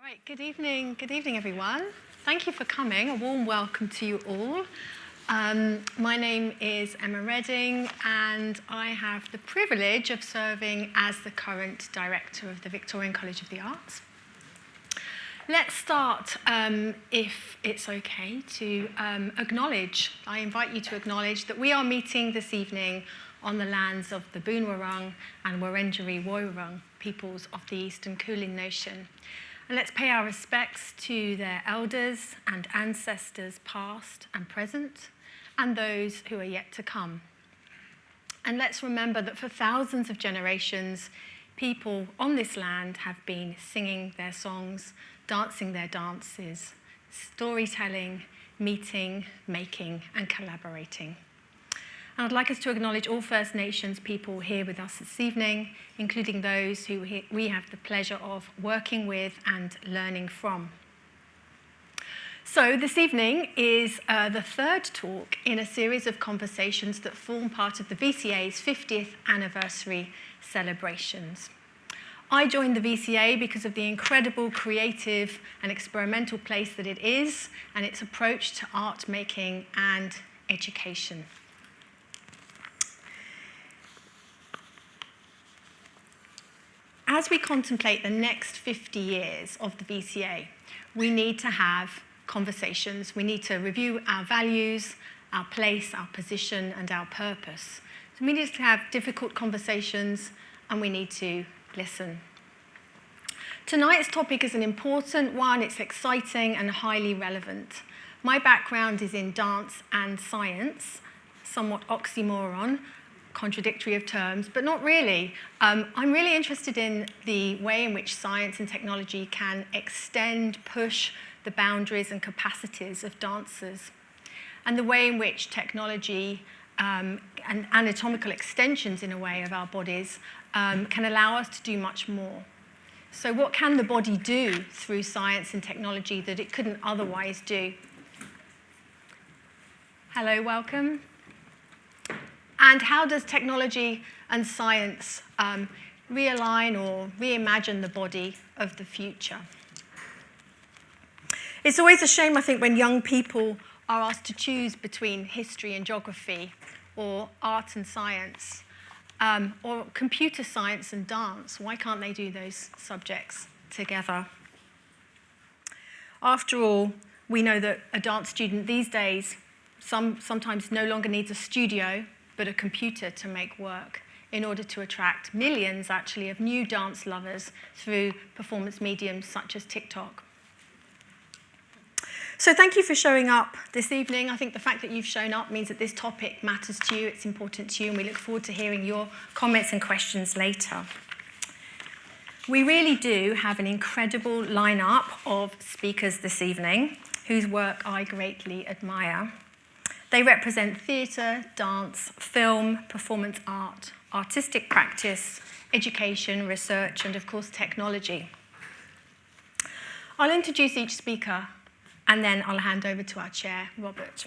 Right, good evening everyone. Thank you for coming. A warm welcome to you all. My name is Emma Redding and I have the privilege of serving as the current director of the Victorian College of the Arts. Let's start, if it's okay, to I invite you to acknowledge that we are meeting this evening on the lands of the Boon Wurrung and Wurundjeri Woiwurrung peoples of the Eastern Kulin Nation. And let's pay our respects to their elders and ancestors past and present, and those who are yet to come. And let's remember that for thousands of generations, people on this land have been singing their songs, dancing their dances, storytelling, meeting, making, and collaborating. And I'd like us to acknowledge all First Nations people here with us this evening, including those who we have the pleasure of working with and learning from. So this evening is the third talk in a series of conversations that form part of the VCA's 50th anniversary celebrations. I joined the VCA because of the incredible creative and experimental place that it is and its approach to art making and education. As we contemplate the next 50 years of the VCA, we need to have conversations. We need to review our values, our place, our position, and our purpose. So we need to have difficult conversations, and we need to listen. Tonight's topic is an important one. It's exciting and highly relevant. My background is in dance and science, somewhat oxymoron, contradictory of terms, but not really. I'm really interested in the way in which science and technology can extend, push the boundaries and capacities of dancers, and the way in which technology and anatomical extensions, in a way, of our bodies can allow us to do much more. So what can the body do through science and technology that it couldn't otherwise do? Hello, welcome. And how does technology and science realign or reimagine the body of the future? It's always a shame, I think, when young people are asked to choose between history and geography, or art and science, or computer science and dance. Why can't they do those subjects together? After all, we know that a dance student these days sometimes no longer needs a studio, but a computer to make work in order to attract millions, actually, of new dance lovers through performance mediums such as TikTok. So thank you for showing up this evening. I think the fact that you've shown up means that this topic matters to you, it's important to you, and we look forward to hearing your comments and questions later. We really do have an incredible lineup of speakers this evening, whose work I greatly admire. They represent theatre, dance, film, performance art, artistic practice, education, research, and of course, technology. I'll introduce each speaker, and then I'll hand over to our chair, Robert.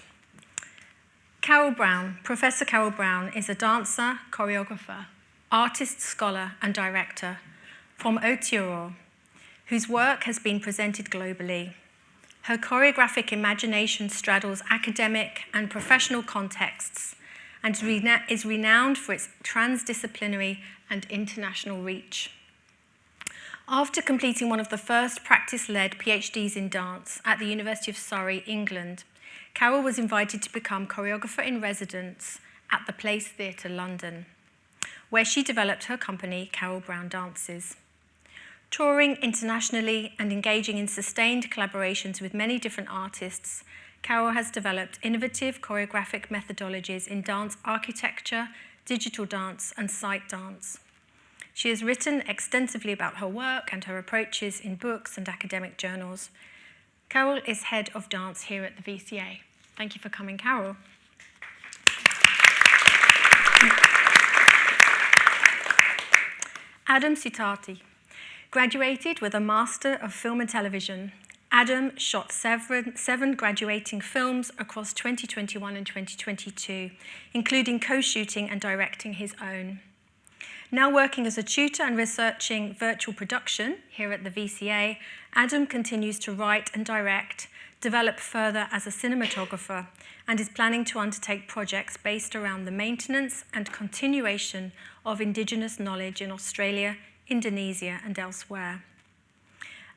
Carol Brown, Professor Carol Brown, is a dancer, choreographer, artist, scholar, and director from Aotearoa, whose work has been presented globally. Her choreographic imagination straddles academic and professional contexts and is renowned for its transdisciplinary and international reach. After completing one of the first practice-led PhDs in dance at the University of Surrey, England, Carol was invited to become choreographer in residence at the Place Theatre, London, where she developed her company, Carol Brown Dances. Touring internationally and engaging in sustained collaborations with many different artists, Carol has developed innovative choreographic methodologies in dance architecture, digital dance, and sight dance. She has written extensively about her work and her approaches in books and academic journals. Carol is head of dance here at the VCA. Thank you for coming, Carol. Adam Sitati graduated with a Master of Film and Television. Adam shot seven graduating films across 2021 and 2022, including co-shooting and directing his own. Now working as a tutor and researching virtual production here at the VCA, Adam continues to write and direct, develop further as a cinematographer, and is planning to undertake projects based around the maintenance and continuation of Indigenous knowledge in Australia, Indonesia, and elsewhere.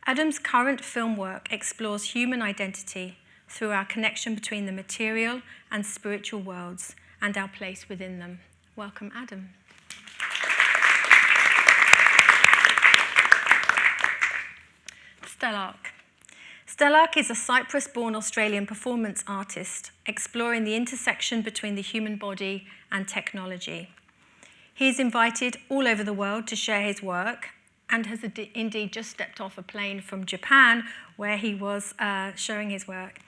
Adam's current film work explores human identity through our connection between the material and spiritual worlds and our place within them. Welcome, Adam. Stellark. Stellark is a Cyprus-born Australian performance artist exploring the intersection between the human body and technology. He is invited all over the world to share his work and has indeed just stepped off a plane from Japan where he was showing his work.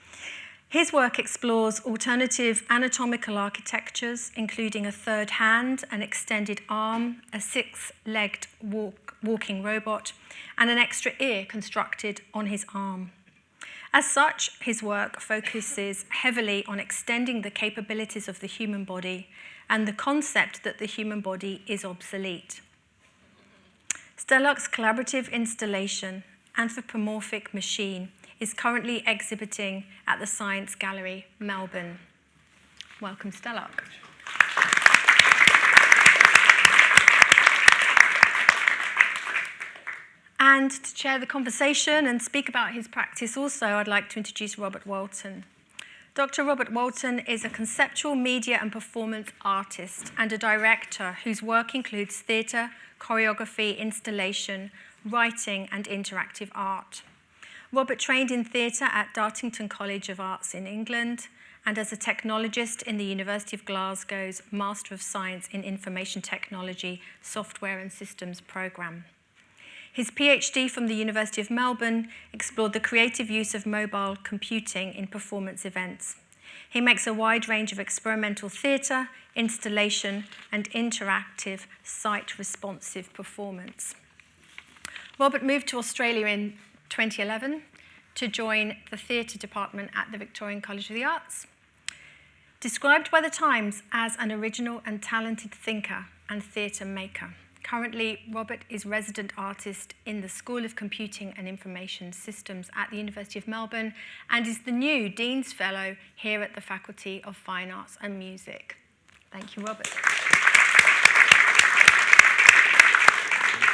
His work explores alternative anatomical architectures, including a third hand, an extended arm, a six-legged walking robot, and an extra ear constructed on his arm. As such, his work focuses heavily on extending the capabilities of the human body and the concept that the human body is obsolete. Stellark's collaborative installation, Anthropomorphic Machine, is currently exhibiting at the Science Gallery, Melbourne. Welcome, Stellark. And to chair the conversation and speak about his practice also, I'd like to introduce Robert Walton. Dr. Robert Walton is a conceptual media and performance artist and a director whose work includes theatre, choreography, installation, writing, and interactive art. Robert trained in theatre at Dartington College of Arts in England and as a technologist in the University of Glasgow's Master of Science in Information Technology, Software and Systems programme. His PhD from the University of Melbourne explored the creative use of mobile computing in performance events. He makes a wide range of experimental theatre, installation, and interactive site-responsive performance. Robert moved to Australia in 2011 to join the theatre department at the Victorian College of the Arts. Described by the Times as an original and talented thinker and theatre maker. Currently, Robert is resident artist in the School of Computing and Information Systems at the University of Melbourne and is the new Dean's Fellow here at the Faculty of Fine Arts and Music. Thank you, Robert.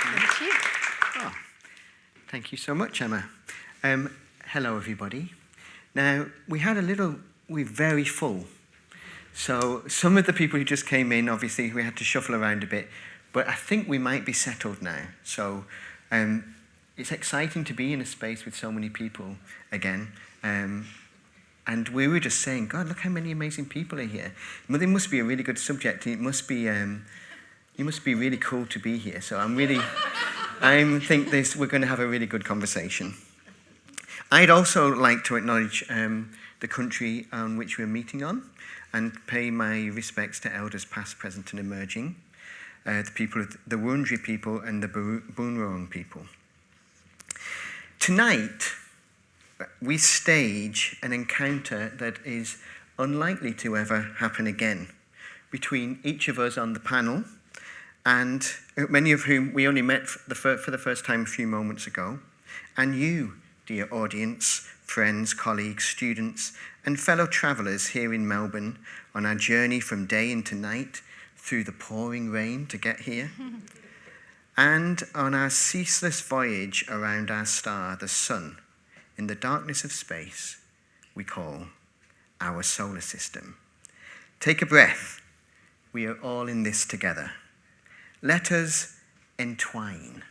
Over to you. Oh, thank you so much, Emma. Hello, everybody. Now, we're very full. So some of the people who just came in, obviously, we had to shuffle around a bit. But I think we might be settled now. So it's exciting to be in a space with so many people again. And we were just saying, God, look how many amazing people are here. It must be a really good subject. It must be really cool to be here. So I think we're going to have a really good conversation. I'd also like to acknowledge the country on which we're meeting on and pay my respects to elders past, present, and emerging. The Wurundjeri people and the Boonwurrung people. Tonight, we stage an encounter that is unlikely to ever happen again between each of us on the panel, and many of whom we only met for the first time a few moments ago, and you, dear audience, friends, colleagues, students, and fellow travellers here in Melbourne on our journey from day into night through the pouring rain to get here, and on our ceaseless voyage around our star, the sun, in the darkness of space we call our solar system. Take a breath. We are all in this together. Let us entwine.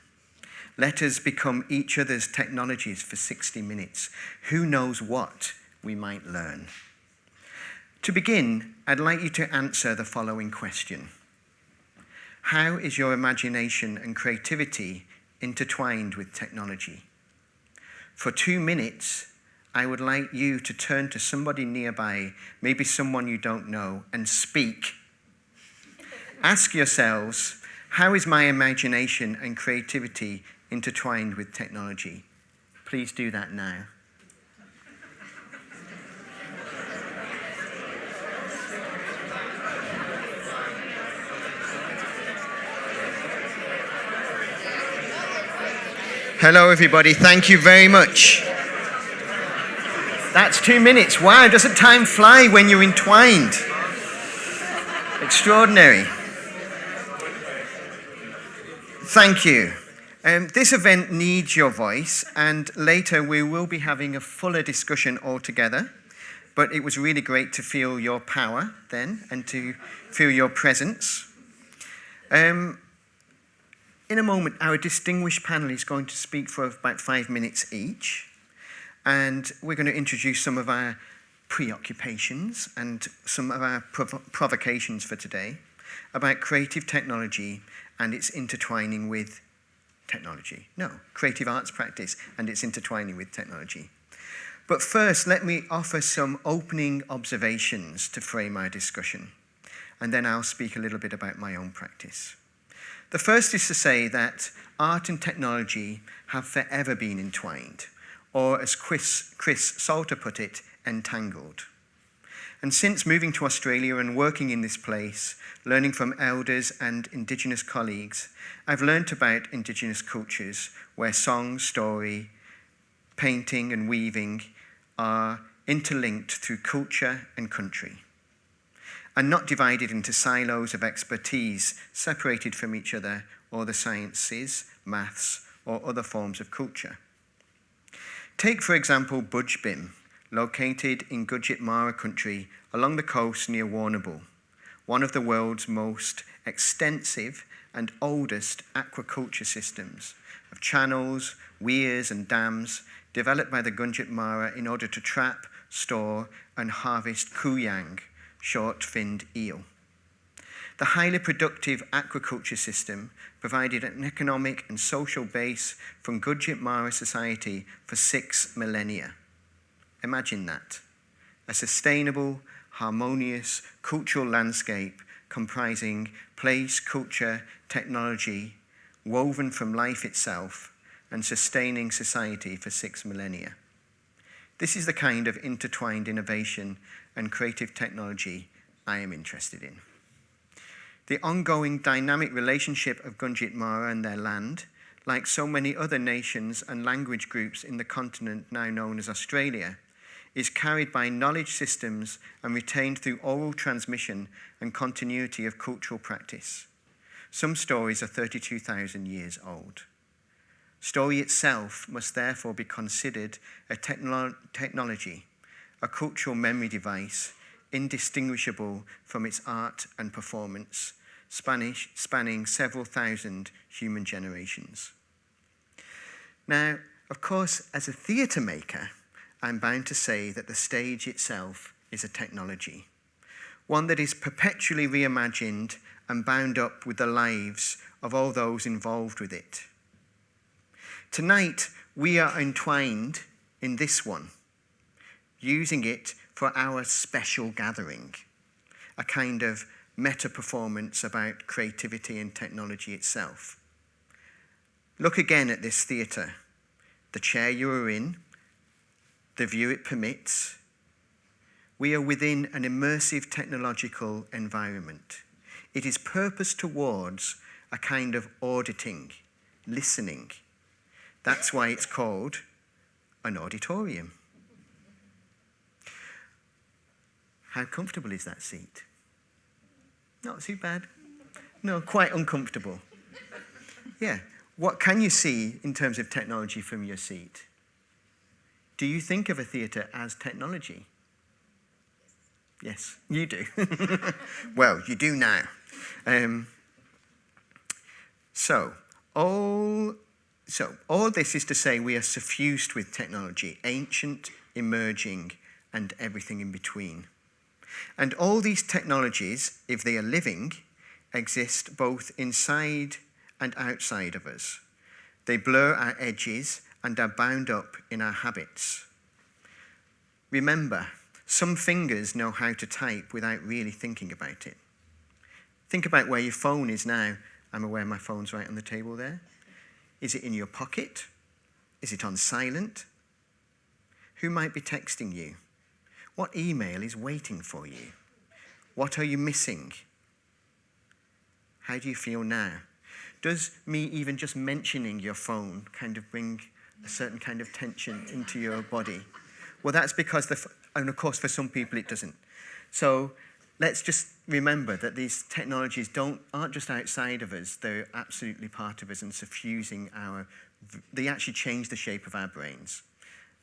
Let us become each other's technologies for 60 minutes. Who knows what we might learn? To begin, I'd like you to answer the following question. How is your imagination and creativity intertwined with technology? For 2 minutes, I would like you to turn to somebody nearby, maybe someone you don't know, and speak. Ask yourselves, how is my imagination and creativity intertwined with technology? Please do that now. Hello, everybody. Thank you very much. That's 2 minutes. Wow, doesn't time fly when you're entwined? Extraordinary. Thank you. This event needs your voice, and later we will be having a fuller discussion altogether. But it was really great to feel your power then and to feel your presence. In a moment, our distinguished panel is going to speak for about 5 minutes each. And we're going to introduce some of our preoccupations and some of our provocations for today about creative technology and its intertwining with technology. No, creative arts practice and its intertwining with technology. But first, let me offer some opening observations to frame our discussion, and then I'll speak a little bit about my own practice. The first is to say that art and technology have forever been entwined, or as Chris Salter put it, entangled. And since moving to Australia and working in this place, learning from elders and Indigenous colleagues, I've learnt about Indigenous cultures where song, story, painting and weaving are interlinked through culture and country, and not divided into silos of expertise separated from each other or the sciences, maths, or other forms of culture. Take, for example, Budgebim, located in Gudjit Mara country along the coast near Warrnambool, one of the world's most extensive and oldest aquaculture systems of channels, weirs and dams developed by the Gudjit Mara in order to trap, store and harvest kuyang, short-finned eel. The highly productive aquaculture system provided an economic and social base from Gudjit Mara society for 6 millennia. Imagine that. A sustainable, harmonious cultural landscape comprising place, culture, technology, woven from life itself and sustaining society for 6 millennia. This is the kind of intertwined innovation and creative technology I am interested in. The ongoing dynamic relationship of Gudjit Mara and their land, like so many other nations and language groups in the continent now known as Australia, is carried by knowledge systems and retained through oral transmission and continuity of cultural practice. Some stories are 32,000 years old. Story itself must therefore be considered a technology, a cultural memory device, indistinguishable from its art and performance, spanning several thousand human generations. Now, of course, as a theatre maker, I'm bound to say that the stage itself is a technology, one that is perpetually reimagined and bound up with the lives of all those involved with it. Tonight, we are entwined in this one, using it for our special gathering, a kind of meta-performance about creativity and technology itself. Look again at this theatre, the chair you are in, the view it permits. We are within an immersive technological environment. It is purposed towards a kind of auditing, listening. That's why it's called an auditorium. How comfortable is that seat? Not too bad. No, quite uncomfortable. Yeah. What can you see in terms of technology from your seat? Do you think of a theatre as technology? Yes, you do. Well, you do now. So all this is to say we are suffused with technology, ancient, emerging, and everything in between. And all these technologies, if they are living, exist both inside and outside of us. They blur our edges and are bound up in our habits. Remember, some fingers know how to type without really thinking about it. Think about where your phone is now. I'm aware my phone's right on the table there. Is it in your pocket? Is it on silent? Who might be texting you? What email is waiting for you? What are you missing? How do you feel now? does me even just mentioning your phone kind of bring a certain kind of tension into your body? Well, that's because, and of course for some people it doesn't. So let's just remember that these technologies aren't just outside of us, they're absolutely part of us and suffusing they actually change the shape of our brains,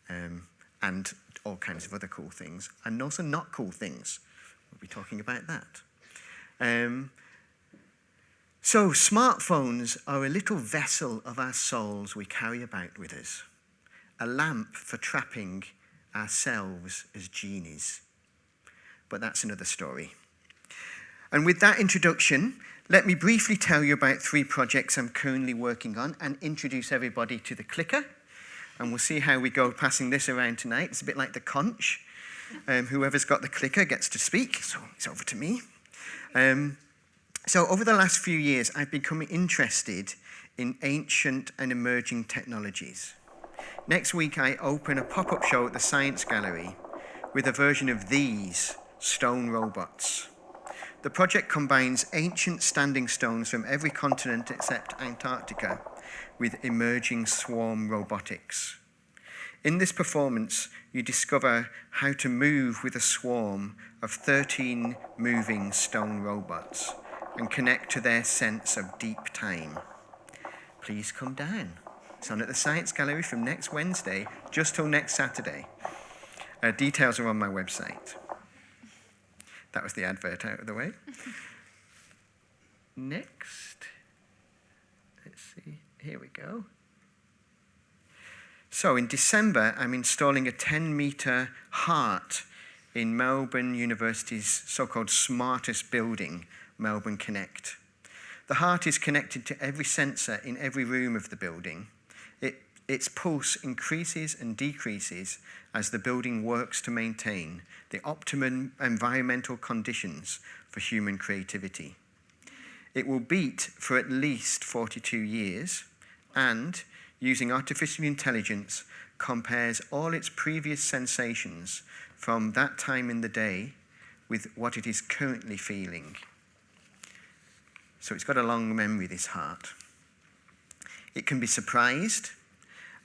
and all kinds of other cool things, and also not cool things. We'll be talking about that. So smartphones are a little vessel of our souls we carry about with us, a lamp for trapping ourselves as genies. But that's another story. And with that introduction, let me briefly tell you about 3 projects I'm currently working on and introduce everybody to the clicker. And we'll see how we go passing this around tonight. It's a bit like the conch. Whoever's got the clicker gets to speak, so it's over to me. So over the last few years, I've become interested in ancient and emerging technologies. Next week, I open a pop-up show at the Science Gallery with a version of these stone robots. The project combines ancient standing stones from every continent except Antarctica with emerging swarm robotics. In this performance, you discover how to move with a swarm of 13 moving stone robots and connect to their sense of deep time. Please come down. It's on at the Science Gallery from next Wednesday, just till next Saturday. Details are on my website. That was the advert out of the way. Next. Let's see. Here we go. So in December, I'm installing a 10-meter heart in Melbourne University's so-called smartest building, Melbourne Connect. The heart is connected to every sensor in every room of the building. Its pulse increases and decreases as the building works to maintain the optimum environmental conditions for human creativity. It will beat for at least 42 years and, using artificial intelligence, compares all its previous sensations from that time in the day with what it is currently feeling. So it's got a long memory, this heart. It can be surprised,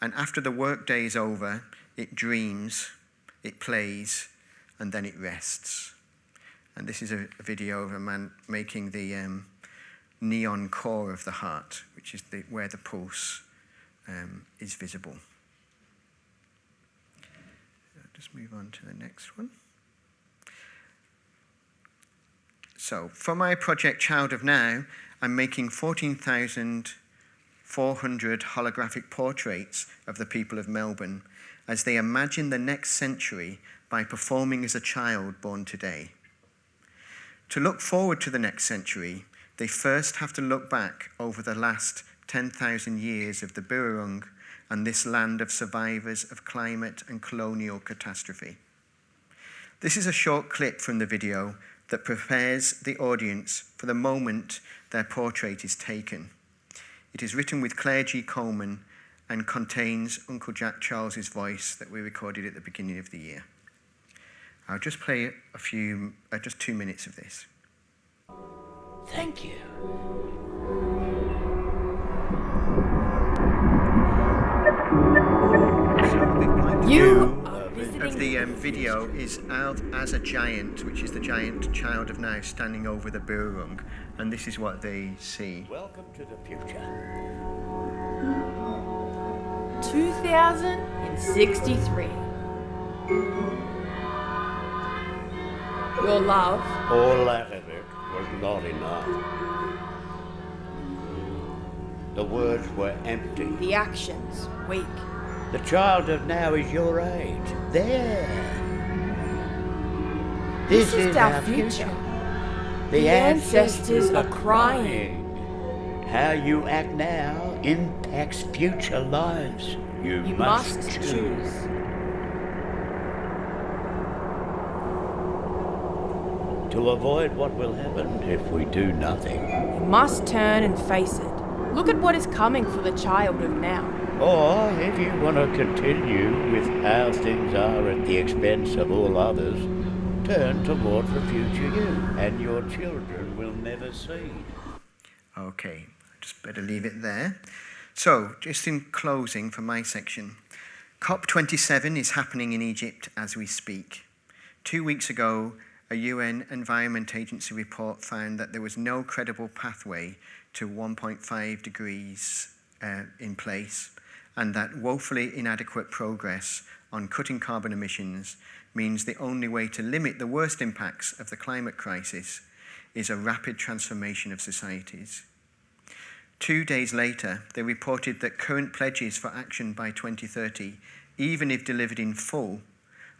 and after the workday is over, it dreams, it plays, and then it rests. And this is a video of a man making the neon core of the heart, which is where the pulse is visible. I'll just move on to the next one. So for my project Child of Now, I'm making 14,400 holographic portraits of the people of Melbourne as they imagine the next century by performing as a child born today. To look forward to the next century, they first have to look back over the last 10,000 years of the Birrarung and this land of survivors of climate and colonial catastrophe. This is a short clip from the video that prepares the audience for the moment their portrait is taken. It is written with Claire G. Coleman and contains Uncle Jack Charles's voice that we recorded at the beginning of the year. I'll just play just 2 minutes of this. Thank you. So the point You of the video is Out as a Giant, which is the giant Child of Now standing over the Birrarung, and this is what they see. Welcome to the future. 2063. Your love. All that of it was not enough. The words were empty. The actions weak. The child of now is your age. There. This is our future. The ancestors are crying. How you act now impacts future lives. You must choose. To avoid what will happen if we do nothing. You must turn and face it. Look at what is coming for the child of now. Or, if you want to continue with how things are at the expense of all others, turn towards the future you, and your children will never see. Okay, just better leave it there. So, just in closing for my section, COP27 is happening in Egypt as we speak. 2 weeks ago, a UN Environment Agency report found that there was no credible pathway to 1.5 degrees in place, and that woefully inadequate progress on cutting carbon emissions means the only way to limit the worst impacts of the climate crisis is a rapid transformation of societies. 2 days later, they reported that current pledges for action by 2030, even if delivered in full,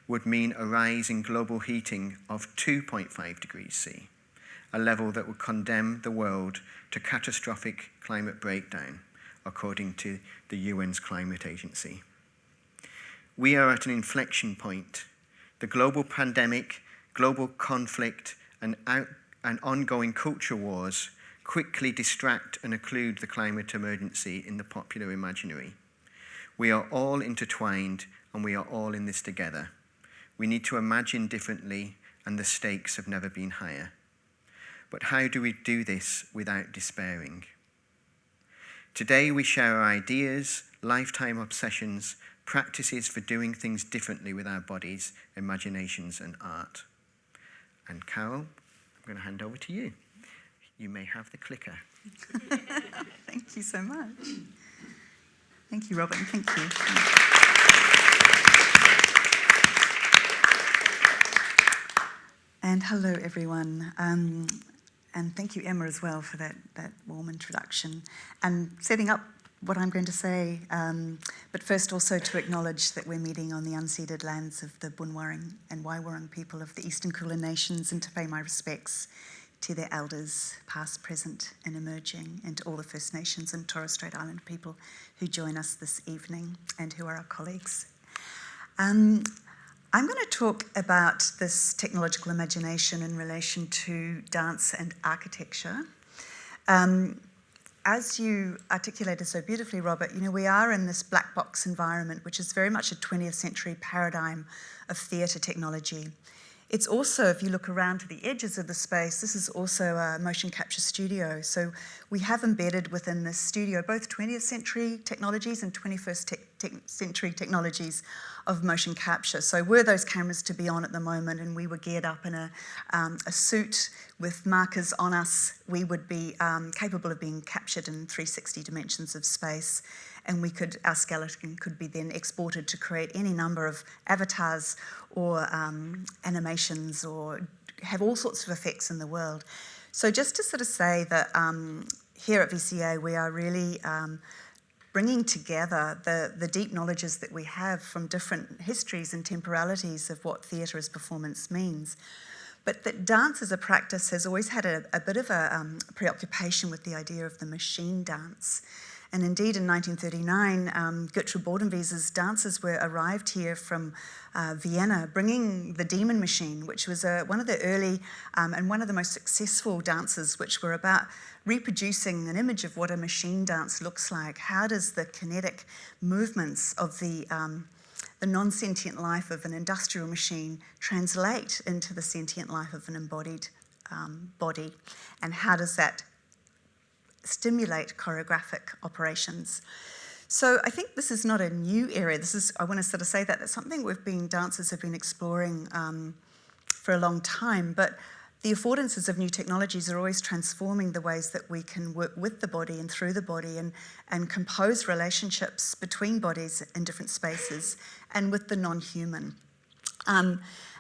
would mean a rise in global heating of 2.5 degrees C, a level that would condemn the world to catastrophic climate breakdown, according to the UN's Climate Agency. We are at an inflection point. The global pandemic, global conflict, and ongoing culture wars quickly distract and occlude the climate emergency in the popular imaginary. We are all intertwined, and we are all in this together. We need to imagine differently, and the stakes have never been higher. But how do we do this without despairing? Today we share our ideas, lifetime obsessions, practices for doing things differently with our bodies, imaginations, and art. And Carol, I'm going to hand over to you. You may have the clicker. Thank you so much. Thank you, Robin. Thank you. And hello, everyone. And thank you, Emma, as well, for that warm introduction and setting up what I'm going to say. But first, also to acknowledge that we're meeting on the unceded lands of the Bunwurrung and Waiwurrung people of the Eastern Kulin Nations, and to pay my respects to their elders, past, present, and emerging, and to all the First Nations and Torres Strait Island people who join us this evening and who are our colleagues. I'm going to talk about this technological imagination in relation to dance and architecture. As you articulated so beautifully, Robert, we are in this black box environment, which is very much a 20th century paradigm of theatre technology. It's also, if you look around to the edges of the space, this is also a motion capture studio. So we have embedded within this studio both 20th century technologies and 21st century technologies of motion capture. So were those cameras to be on at the moment and we were geared up in a suit with markers on us, we would be capable of being captured in 360 dimensions of space. And our skeleton could be then exported to create any number of avatars or animations or have all sorts of effects in the world. So just to sort of say that here at VCA, we are really bringing together the deep knowledges that we have from different histories and temporalities of what theatre as performance means. But that dance as a practice has always had a bit of a preoccupation with the idea of the machine dance. And indeed, in 1939, Gertrude Bordenwiese's dancers arrived here from Vienna, bringing the Demon Machine, which was one of the early and one of the most successful dances, which were about reproducing an image of what a machine dance looks like. How does the kinetic movements of the non-sentient life of an industrial machine translate into the sentient life of an embodied body? And how does that stimulate choreographic operations? So I think this is not a new area. I want to sort of say that's something dancers have been exploring for a long time, but the affordances of new technologies are always transforming the ways that we can work with the body and through the body and compose relationships between bodies in different spaces and with the non-human.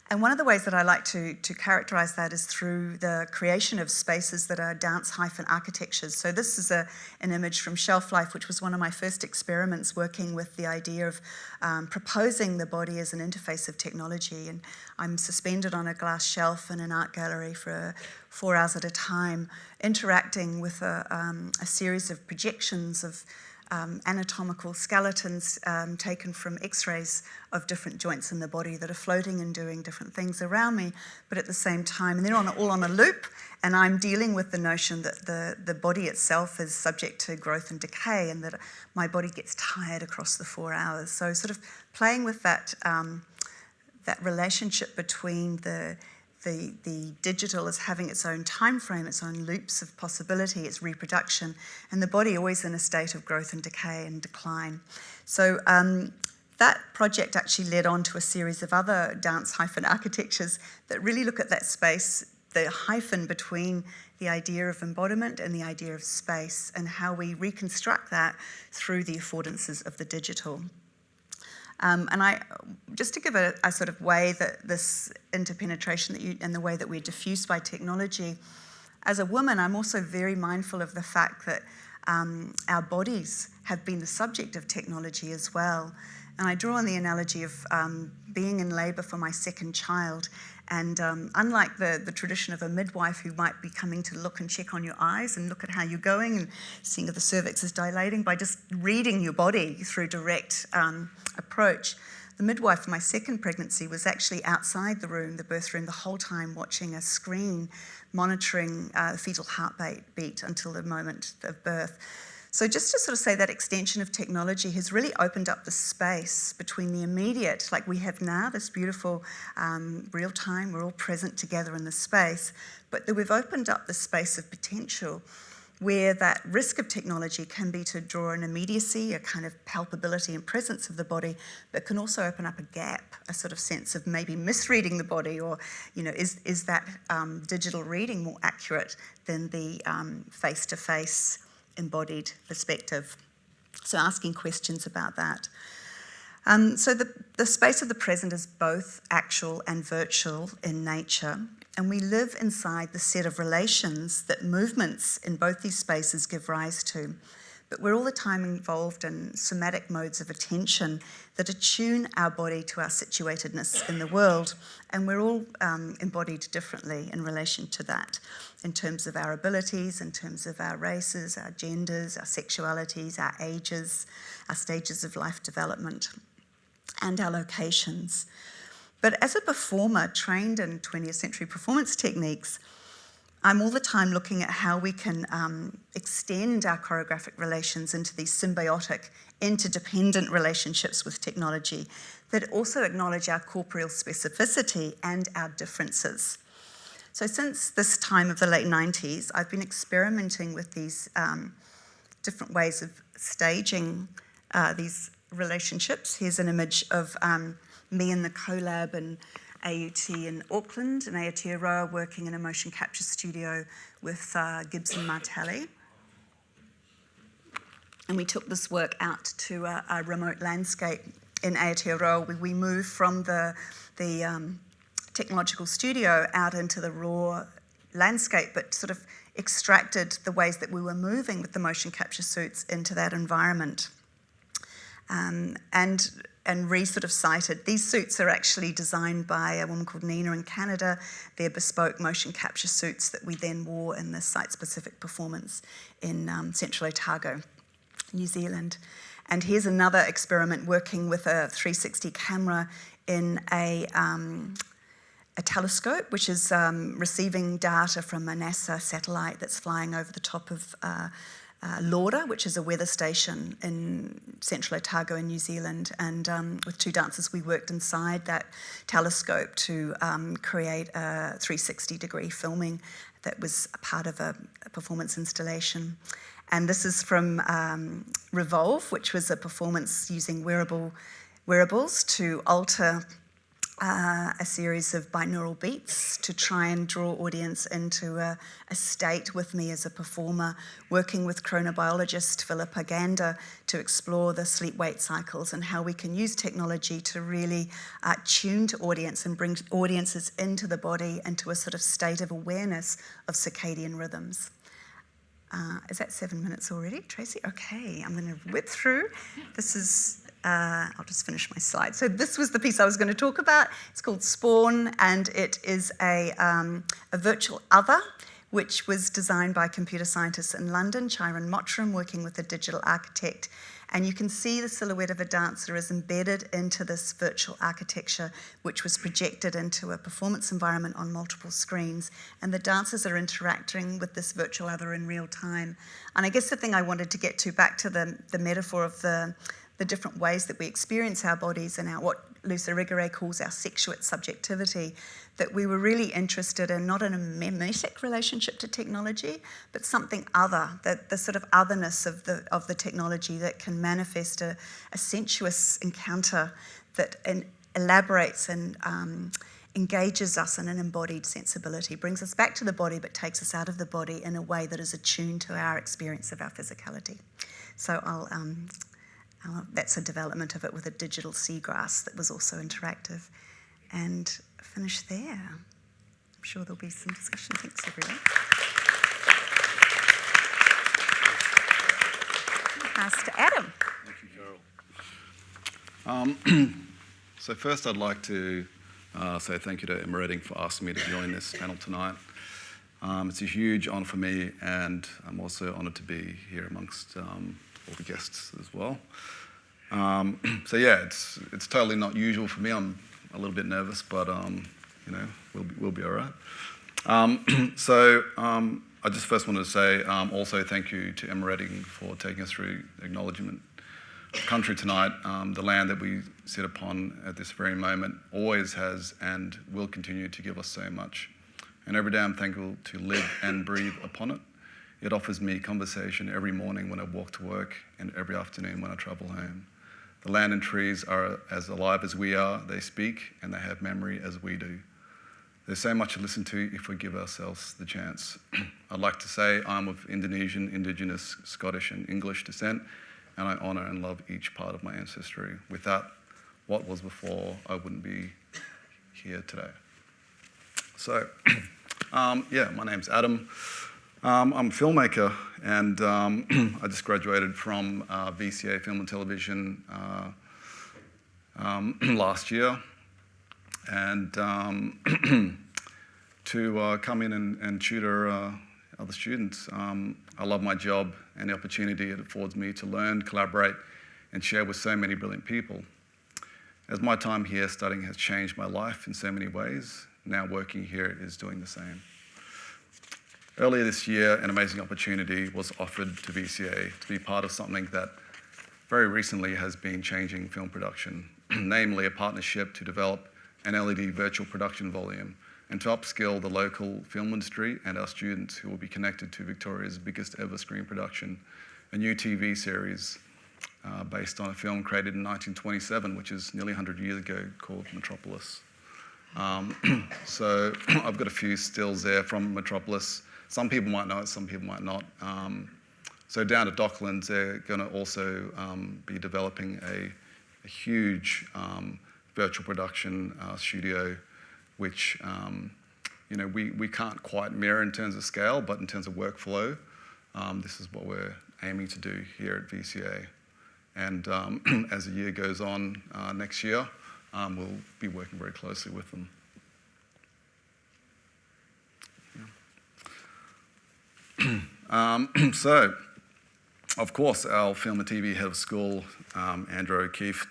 And one of the ways that I like to characterise that is through the creation of spaces that are dance-architectures. So this is an image from Shelf Life, which was one of my first experiments working with the idea of proposing the body as an interface of technology. And I'm suspended on a glass shelf in an art gallery for 4 hours at a time, interacting with a series of projections of anatomical skeletons taken from x-rays of different joints in the body that are floating and doing different things around me, but at the same time, and they're all on a loop, and I'm dealing with the notion that the body itself is subject to growth and decay, and that my body gets tired across the 4 hours. So sort of playing with that relationship between the the digital as having its own time frame, its own loops of possibility, its reproduction, and the body always in a state of growth and decay and decline. So that project actually led on to a series of other dance hyphen architectures that really look at that space, the hyphen between the idea of embodiment and the idea of space, and how we reconstruct that through the affordances of the digital. And just to give a sort of way that this interpenetration and the way that we're diffused by technology, as a woman, I'm also very mindful of the fact that our bodies have been the subject of technology as well. And I draw on the analogy of being in labour for my second child. And unlike the tradition of a midwife who might be coming to look and check on your eyes and look at how you're going and seeing if the cervix is dilating by just reading your body through direct approach, the midwife for my second pregnancy was actually outside the room, the birth room, the whole time watching a screen, monitoring the fetal heartbeat until the moment of birth. So just to sort of say that extension of technology has really opened up the space between the immediate, like we have now, this beautiful real time, we're all present together in the space, but that we've opened up the space of potential where that risk of technology can be to draw an immediacy, a kind of palpability and presence of the body, but can also open up a gap, a sort of sense of maybe misreading the body, or, you know, is that digital reading more accurate than the face-to-face embodied perspective? So asking questions about that. So the space of the present is both actual and virtual in nature, and we live inside the set of relations that movements in both these spaces give rise to. But we're all the time involved in somatic modes of attention that attune our body to our situatedness in the world, and we're all embodied differently in relation to that, in terms of our abilities, in terms of our races, our genders, our sexualities, our ages, our stages of life development, and our locations. But as a performer trained in 20th century performance techniques, I'm all the time looking at how we can extend our choreographic relations into these symbiotic, interdependent relationships with technology that also acknowledge our corporeal specificity and our differences. So since this time of the late 90s, I've been experimenting with these different ways of staging these relationships. Here's an image of me in the collab in AUT in Auckland, in Aotearoa, working in a motion capture studio with Gibson Martelli. And we took this work out to a remote landscape in Aotearoa. We moved from the technological studio out into the raw landscape, but sort of extracted the ways that we were moving with the motion capture suits into that environment. And sort of cited, these suits are actually designed by a woman called Nina in Canada. They're bespoke motion capture suits that we then wore in the site-specific performance in Central Otago, New Zealand. And here's another experiment working with a 360 camera in a telescope, which is receiving data from a NASA satellite that's flying over the top of Lauda, which is a weather station in Central Otago in New Zealand. And with two dancers, we worked inside that telescope to create a 360-degree filming that was a part of a performance installation. And this is from Revolve, which was a performance using wearables to alter a series of binaural beats to try and draw audience into a state with me as a performer, working with chronobiologist Philippa Gander to explore the sleep-wake cycles and how we can use technology to really tune to audience and bring audiences into the body into a sort of state of awareness of circadian rhythms. Is that 7 minutes already, Tracy? Okay, I'm going to whip through. This is... I'll just finish my slide. So this was the piece I was going to talk about. It's called Spawn, and it is a virtual other, which was designed by computer scientists in London, Chiron Mottram, working with a digital architect. And you can see the silhouette of a dancer is embedded into this virtual architecture, which was projected into a performance environment on multiple screens. And the dancers are interacting with this virtual other in real time. And I guess the thing I wanted to get to, back to the metaphor of the the different ways that we experience our bodies and what Luce Irigaray calls our sexuate subjectivity, that we were really interested in not in a mimetic relationship to technology, but something other, the sort of otherness of the technology that can manifest a sensuous encounter that elaborates and engages us in an embodied sensibility, brings us back to the body but takes us out of the body in a way that is attuned to our experience of our physicality. So that's a development of it with a digital seagrass that was also interactive. And finish there. I'm sure there'll be some discussion. Thanks, everyone. Pass to Adam. Thank you, Carol. So first I'd like to say thank you to Emma Redding for asking me to join this panel tonight. It's a huge honour for me, and I'm also honoured to be here amongst all the guests as well. So yeah, it's totally not usual for me. I'm a little bit nervous, but you know, we'll be all right. I just first wanted to say also thank you to Emma Redding for taking us through acknowledgement of country tonight. The land that we sit upon at this very moment always has and will continue to give us so much. And every day I'm thankful to live and breathe upon it. It offers me conversation every morning when I walk to work and every afternoon when I travel home. The land and trees are as alive as we are. They speak and they have memory as we do. There's so much to listen to if we give ourselves the chance. I'd like to say I'm of Indonesian, Indigenous, Scottish and English descent, and I honour and love each part of my ancestry. Without what was before, I wouldn't be here today. So, yeah, my name's Adam. I'm a filmmaker, and I just graduated from VCA Film and Television last year. And to come in and tutor other students. I love my job and the opportunity it affords me to learn, collaborate, and share with so many brilliant people. As my time here studying has changed my life in so many ways, now working here is doing the same. Earlier this year, an amazing opportunity was offered to VCA to be part of something that very recently has been changing film production, namely a partnership to develop an LED virtual production volume and to upskill the local film industry and our students who will be connected to Victoria's biggest ever screen production, a new TV series based on a film created in 1927, which is nearly 100 years ago, called Metropolis. So I've got a few stills there from Metropolis. Some people might know it, some people might not. So down at Docklands, they're going to also be developing a huge virtual production studio, which you know, we can't quite mirror in terms of scale, but in terms of workflow, this is what we're aiming to do here at VCA. And as the year goes on next year, we'll be working very closely with them. Yeah. So, of course, our film and TV head of school, Andrew O'Keefe,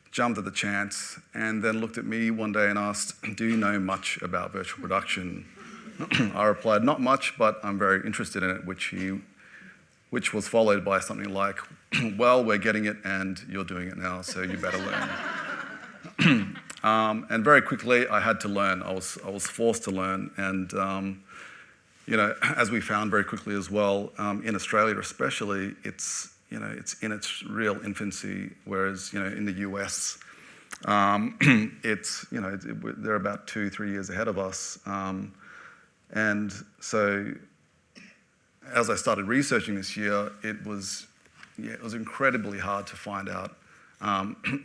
jumped at the chance and then looked at me one day and asked, "Do you know much about virtual production?" I replied, "Not much, but I'm very interested in it," which was followed by something like, "Well, we're getting it and you're doing it now, so you better learn." And very quickly, I had to learn. I was forced to learn, and you know, as we found very quickly as well, in Australia especially, it's in its real infancy, whereas in the US, they're about 2-3 years ahead of us, and so as I started researching this year, it was incredibly hard to find out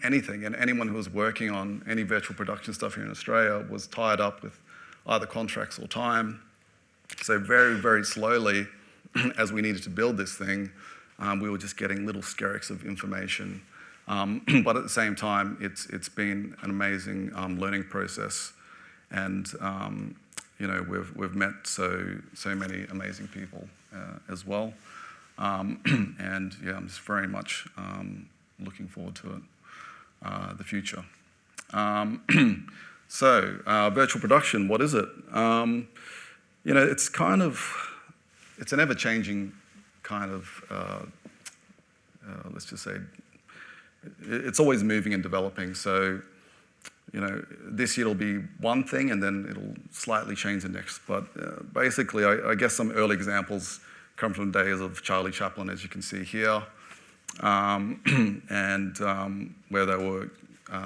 anything, and anyone who was working on any virtual production stuff here in Australia was tied up with either contracts or time. So very, very slowly, as we needed to build this thing, we were just getting little skerricks of information. But at the same time, it's been an amazing learning process, and we've met so many amazing people as well. And yeah, I'm just very much looking forward to it, the future. So virtual production, what is it? It's an ever-changing kind of, let's just say, it's always moving and developing. So, you know, this year it'll be one thing and then it'll slightly change the next. But basically, I guess some early examples come from the days of Charlie Chaplin, as you can see here, and where they were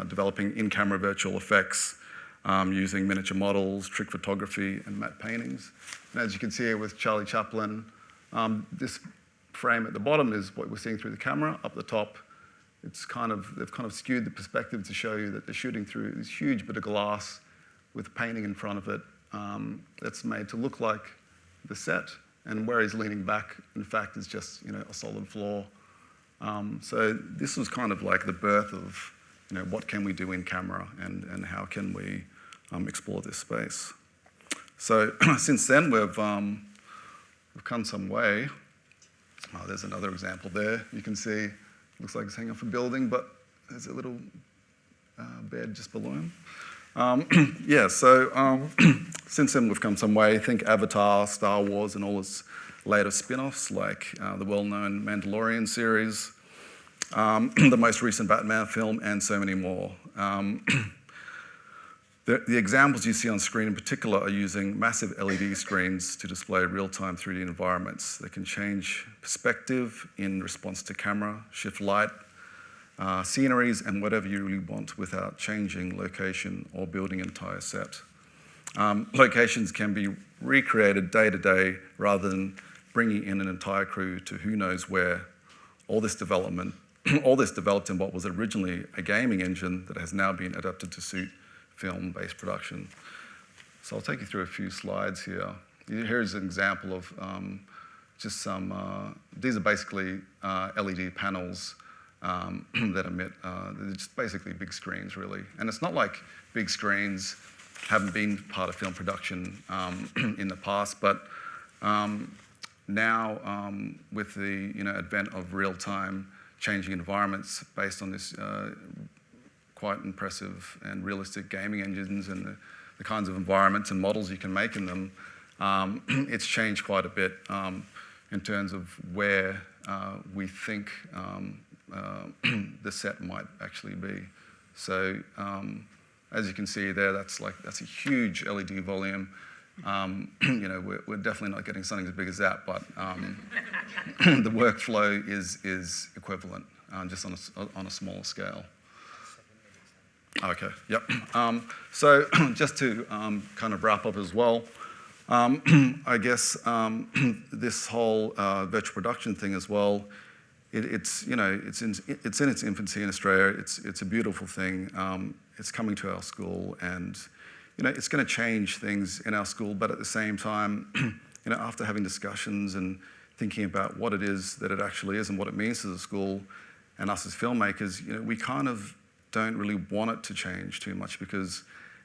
developing in-camera virtual effects using miniature models, trick photography, and matte paintings. And as you can see here with Charlie Chaplin, this frame at the bottom is what we're seeing through the camera. Up the top, they've kind of skewed the perspective to show you that they're shooting through this huge bit of glass with a painting in front of it that's made to look like the set. And where he's leaning back, in fact, is just, you know, a solid floor. So this was kind of like the birth of, you know, what can we do in camera and how can we explore this space. So since then, we've come some way. Oh, there's another example there. You can see, looks like it's hanging off a building, but there's a little bed just below him. Yeah, so since then we've come some way. Think Avatar, Star Wars, and all its later spin-offs, like the well-known Mandalorian series, the most recent Batman film, and so many more. The examples you see on screen in particular are using massive LED screens to display real-time 3D environments. They can change perspective in response to camera, shift light, sceneries, and whatever you really want without changing location or building an entire set. Locations can be recreated day to day rather than bringing in an entire crew to who knows where. All this developed in what was originally a gaming engine that has now been adapted to suit film-based production. So I'll take you through a few slides here. Here's an example of just some, these are basically LED panels that emit, they're just basically big screens, really. And it's not like big screens haven't been part of film production in the past, but now with the advent of real-time changing environments based on this quite impressive and realistic gaming engines and the kinds of environments and models you can make in them, it's changed quite a bit in terms of where we think the set might actually be. So as you can see there, that's a huge LED volume. We're definitely not getting something as big as that, but the workflow is equivalent, just on a smaller scale. Okay, yep. So just to kind of wrap up as well, I guess this whole virtual production thing as well, it's in its infancy in Australia. It's a beautiful thing. It's coming to our school, and it's going to change things in our school. But at the same time, after having discussions and thinking about what it is that it actually is and what it means to the school and us as filmmakers, we kind of don't really want it to change too much, because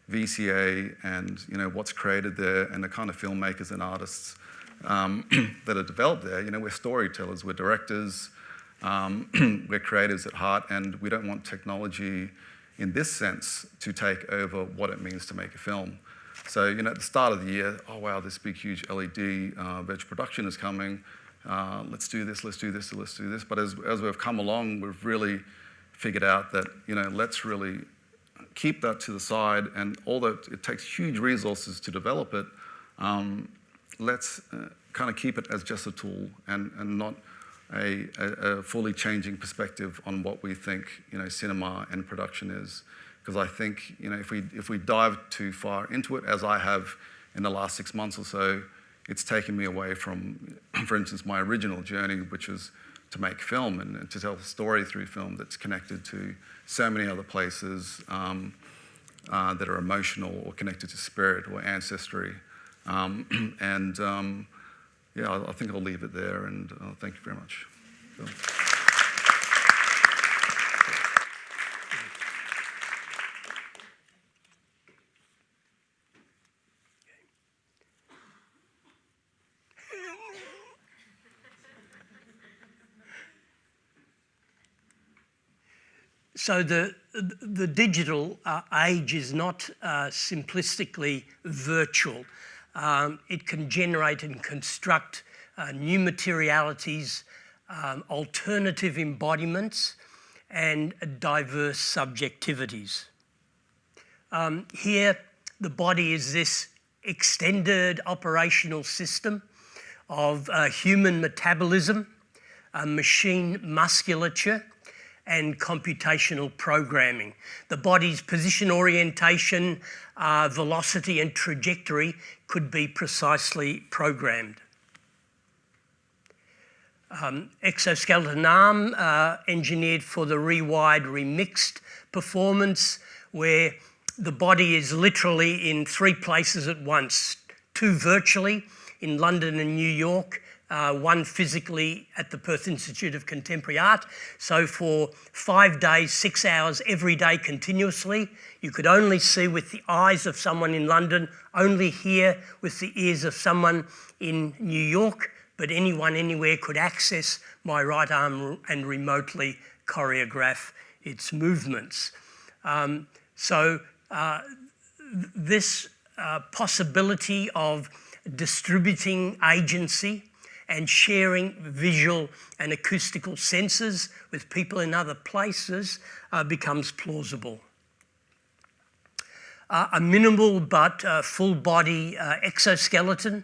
VCA and what's created there and the kind of filmmakers and artists that are developed there, we're storytellers, we're directors, we're creators at heart, and we don't want technology in this sense to take over what it means to make a film. So at the start of the year, oh wow, this big huge LED virtual production is coming, let's do this, let's do this, let's do this. But as we've come along, we've really figured out that let's really keep that to the side, and although it takes huge resources to develop it, let's kind of keep it as just a tool and not a fully changing perspective on what we think cinema and production is. Because I think if we dive too far into it, as I have in the last 6 months or so, it's taken me away from, for instance, my original journey, which was to make film and to tell a story through film that's connected to so many other places that are emotional or connected to spirit or ancestry. Yeah, I think I'll leave it there, and thank you very much. Phil. So the digital age is not simplistically virtual. It can generate and construct new materialities, alternative embodiments, and diverse subjectivities. Here, the body is this extended operational system of human metabolism, machine musculature, and computational programming. The body's position orientation, velocity and trajectory could be precisely programmed. Exoskeleton arm engineered for the rewired remixed performance, where the body is literally in 3 places at once, 2 virtually in London and New York, 1 physically at the Perth Institute of Contemporary Art. So for 5 days, 6 hours every day continuously, you could only see with the eyes of someone in London, only hear with the ears of someone in New York, but anyone anywhere could access my right arm and remotely choreograph its movements. This possibility of distributing agency and sharing visual and acoustical senses with people in other places becomes plausible. A minimal but full body exoskeleton.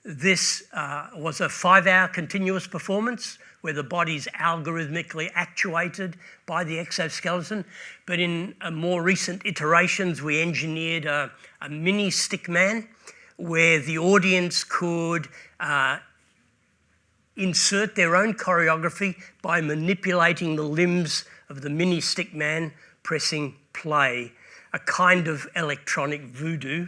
This was a 5-hour continuous performance where the body's algorithmically actuated by the exoskeleton. But in more recent iterations, we engineered a mini stickman where the audience could insert their own choreography by manipulating the limbs of the mini stickman, pressing play, a kind of electronic voodoo.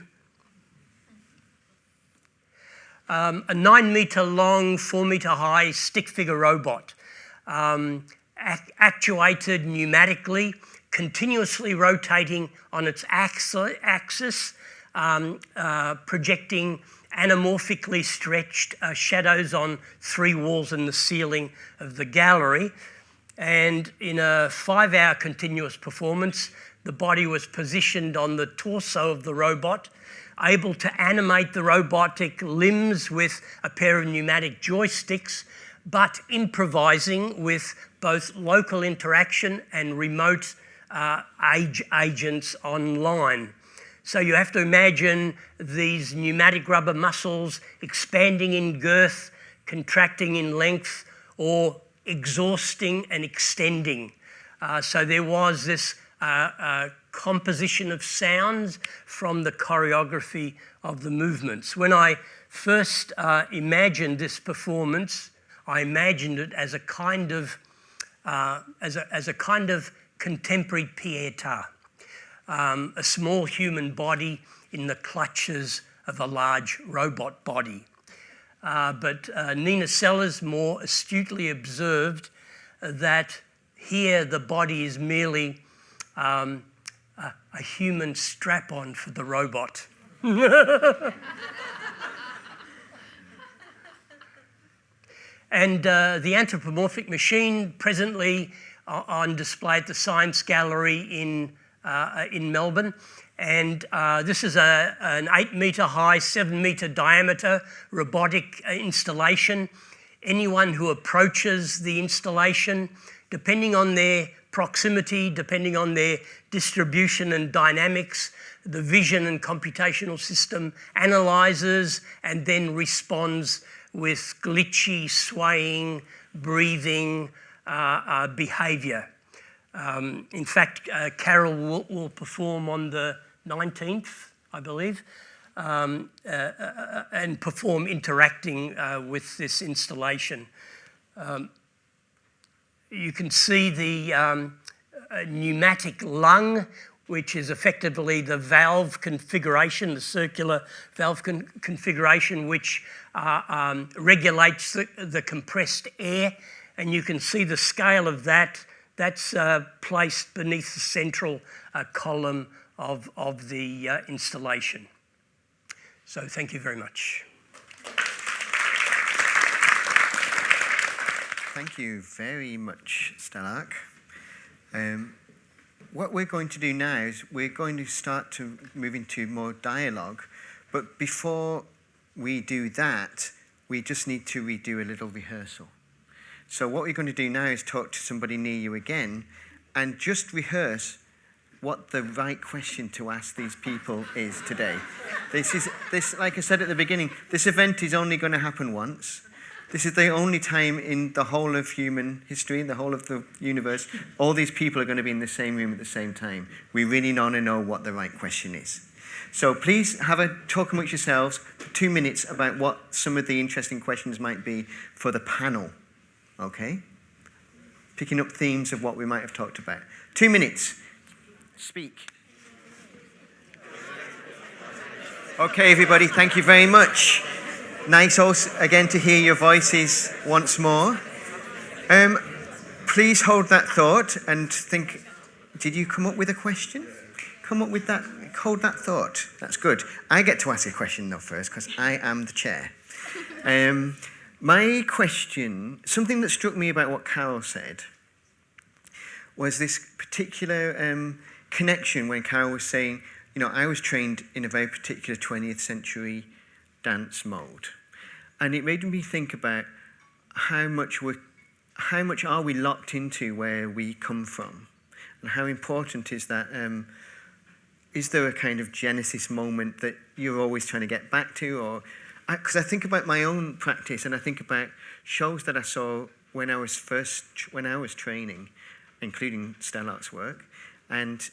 A 9-metre long, 4-metre high stick figure robot, actuated pneumatically, continuously rotating on its axis, projecting anamorphically stretched shadows on 3 walls in the ceiling of the gallery. And in a 5-hour continuous performance, the body was positioned on the torso of the robot, able to animate the robotic limbs with a pair of pneumatic joysticks, but improvising with both local interaction and remote agents online. So you have to imagine these pneumatic rubber muscles expanding in girth, contracting in length, or exhausting and extending. So there was this composition of sounds from the choreography of the movements. When I first imagined this performance, I imagined it as a kind of contemporary pietà, a small human body in the clutches of a large robot body. But Nina Sellers more astutely observed that here the body is merely a human strap-on for the robot. And the anthropomorphic machine, presently on display at the Science Gallery in Melbourne. And this is an 8-metre high, 7-metre diameter robotic installation. Anyone who approaches the installation, depending on their proximity, depending on their distribution and dynamics, the vision and computational system analyses and then responds with glitchy, swaying, breathing behaviour. In fact, Carol will perform on the 19th, I believe, and perform interacting with this installation. You can see the pneumatic lung, which is effectively the valve configuration, the circular valve configuration, which regulates the compressed air. And you can see the scale of that. That's placed beneath the central column of the installation. So thank you very much. Thank you very much, Stellark. What we're going to do now is we're going to start to move into more dialogue, but before we do that, we just need to redo a little rehearsal. So what we're going to do now is talk to somebody near you again and just rehearse what the right question to ask these people is today. This, like I said at the beginning, this event is only going to happen once. This is the only time in the whole of human history, in the whole of the universe, all these people are going to be in the same room at the same time. We really want to know what the right question is. So please have a talk amongst yourselves for 2 minutes about what some of the interesting questions might be for the panel. Okay? Picking up themes of what we might have talked about. 2 minutes. Speak. Okay, everybody, thank you very much. Nice also again to hear your voices once more. Please hold that thought and think, did you come up with a question? Come up with that, hold that thought. That's good. I get to ask a question though first because I am the chair. My question, something that struck me about what Carol said was this particular connection when Carol was saying, you know, I was trained in a very particular 20th century dance mode. And it made me think about how much are we locked into where we come from? And how important is that? Is there a kind of genesis moment that you're always trying to get back to? Or because I think about my own practice and I think about shows that I saw when I was training, including Stellart's work. And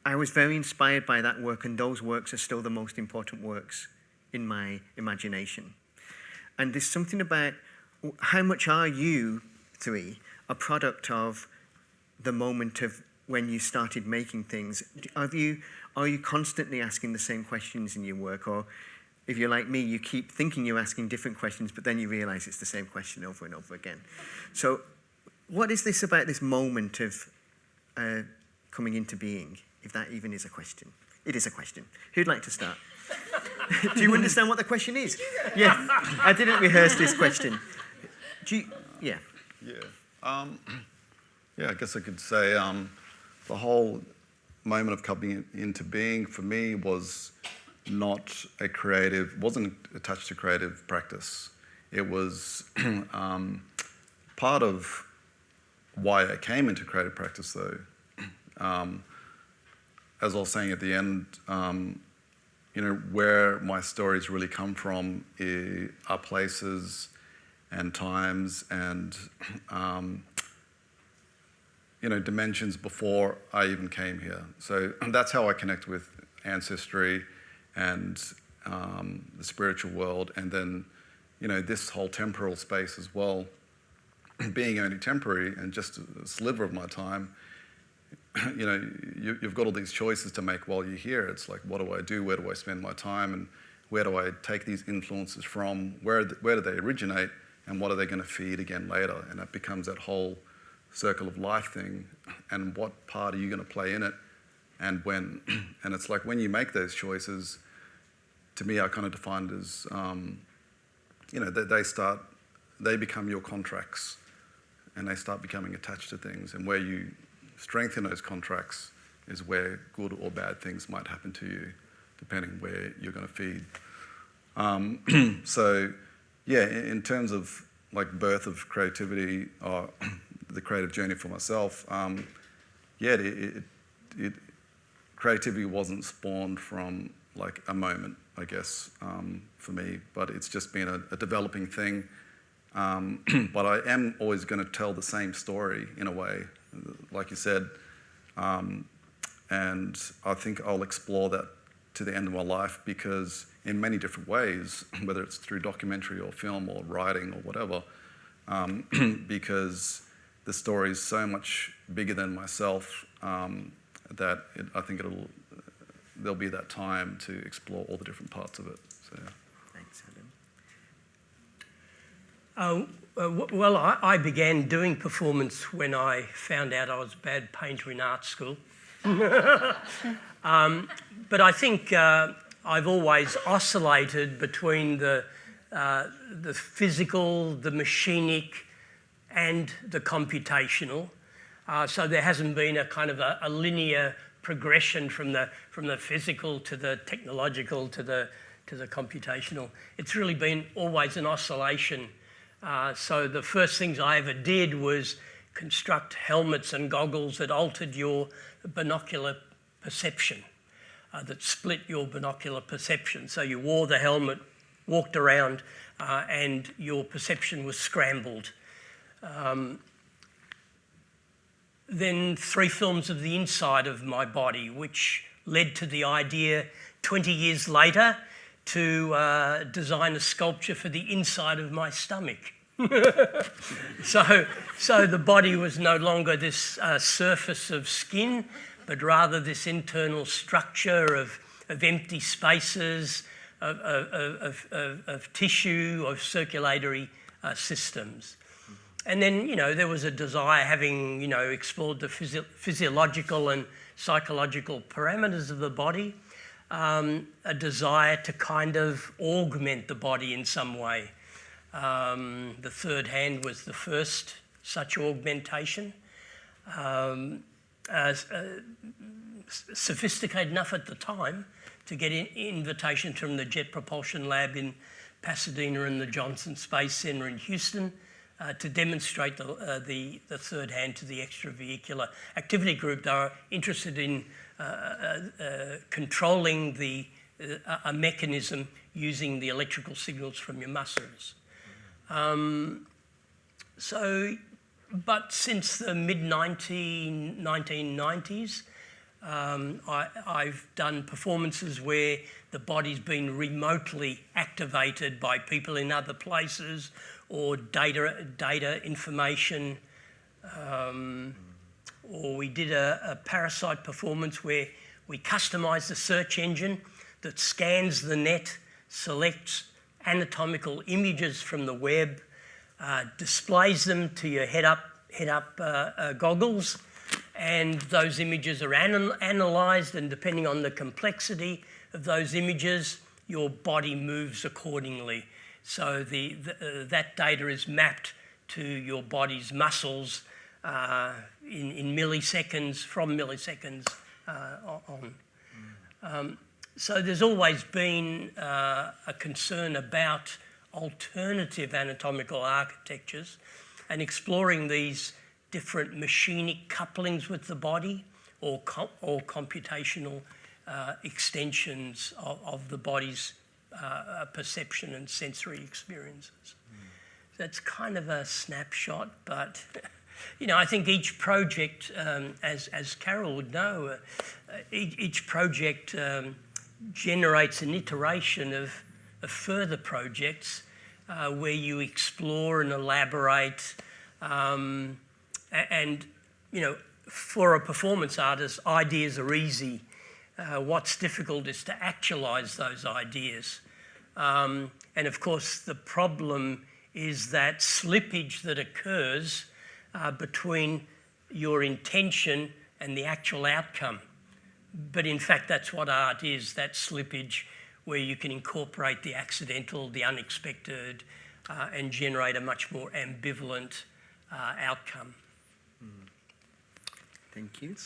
I was very inspired by that work, and those works are still the most important works in my imagination. And there's something about how much are you three a product of the moment of when you started making things? Are you constantly asking the same questions in your work? Or if you're like me, you keep thinking you're asking different questions, but then you realize it's the same question over and over again. So what is this about this moment of coming into being, if that even is a question? It is a question. Who'd like to start? Do you understand what the question is? Yeah, I didn't rehearse this question. Yeah. Yeah. Yeah, I guess I could say the whole moment of coming into being for me was wasn't attached to creative practice. It was part of why I came into creative practice though. As I was saying at the end, you know, where my stories really come from are places and times and, you know, dimensions before I even came here. So that's how I connect with ancestry and the spiritual world, and then, you know, this whole temporal space as well, being only temporary and just a sliver of my time. You know, you've got all these choices to make while you're here. It's like, what do I do? Where do I spend my time? And where do I take these influences from? Where do they originate? And what are they going to feed again later? And that becomes that whole circle of life thing. And what part are you going to play in it? And when? And it's like when you make those choices, to me, I kind of defined as, you know, they become your contracts, and they start becoming attached to things. And where you strengthen those contracts is where good or bad things might happen to you, depending where you're going to feed. So, yeah, in terms of like birth of creativity or the creative journey for myself, yeah, creativity wasn't spawned from like a moment, I guess, for me, but it's just been a developing thing. But I am always going to tell the same story in a way, like you said, and I think I'll explore that to the end of my life, because in many different ways, whether it's through documentary or film or writing or whatever, because the story is so much bigger than myself that I think there'll be that time to explore all the different parts of it. So, yeah. Thanks, Adam. Well, I began doing performance when I found out I was a bad painter in art school. But I think I've always oscillated between the physical, the machinic, and the computational. So there hasn't been a kind of a linear progression from the physical to the technological to the computational. It's really been always an oscillation So the first things I ever did was construct helmets and goggles that altered your binocular perception, that split your binocular perception. So you wore the helmet, walked around, and your perception was scrambled. Then 3 films of the inside of my body, which led to the idea 20 years later to design a sculpture for the inside of my stomach. So the body was no longer this surface of skin, but rather this internal structure of empty spaces, of tissue, of circulatory systems. And then, there was a desire, having, explored the physiological and psychological parameters of the body, a desire to kind of augment the body in some way. The third hand was the first such augmentation. Sophisticated enough at the time to get an invitation from the Jet Propulsion Lab in Pasadena and the Johnson Space Center in Houston to demonstrate the third hand to the extravehicular activity group. They were interested in controlling a mechanism using the electrical signals from your muscles. But since the mid-1990s, I've done performances where the body's been remotely activated by people in other places, or data information, or we did a parasite performance where we customised the search engine that scans the net, selects anatomical images from the web, displays them to your head-up goggles, and those images are analysed, and depending on the complexity of those images, your body moves accordingly. So that data is mapped to your body's muscles in milliseconds, from milliseconds on. So there's always been a concern about alternative anatomical architectures and exploring these different machinic couplings with the body, or computational extensions of the body's perception and sensory experiences. That's kind of a snapshot, but I think each project, as Carol would know, each project generates an iteration of further projects where you explore and elaborate, and for a performance artist, ideas are easy. What's difficult is to actualise those ideas. And of course, the problem is that slippage that occurs between your intention and the actual outcome. But in fact, that's what art is, that slippage where you can incorporate the accidental, the unexpected, and generate a much more ambivalent outcome. Thank you.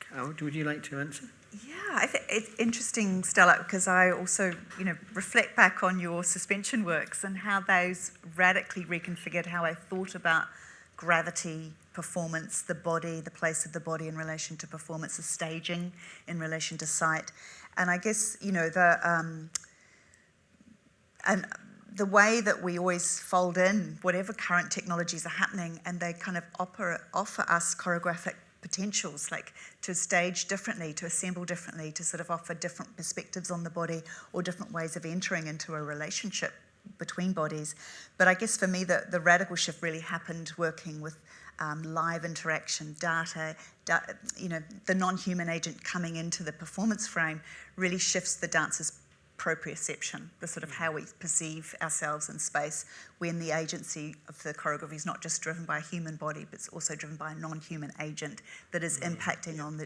Carol, would you like to answer? Yeah, I think it's interesting, Stella, because I also, reflect back on your suspension works and how those radically reconfigured how I thought about gravity, performance, the body, the place of the body in relation to performance, the staging in relation to sight. And I guess, the way that we always fold in whatever current technologies are happening, and they kind of offer us choreographic potentials, like to stage differently, to assemble differently, to sort of offer different perspectives on the body or different ways of entering into a relationship between bodies. But I guess for me, the radical shift really happened working with live interaction, data, the non-human agent coming into the performance frame really shifts the dancer's proprioception, the sort of how we perceive ourselves in space, when the agency of the choreography is not just driven by a human body, but it's also driven by a non-human agent that is impacting on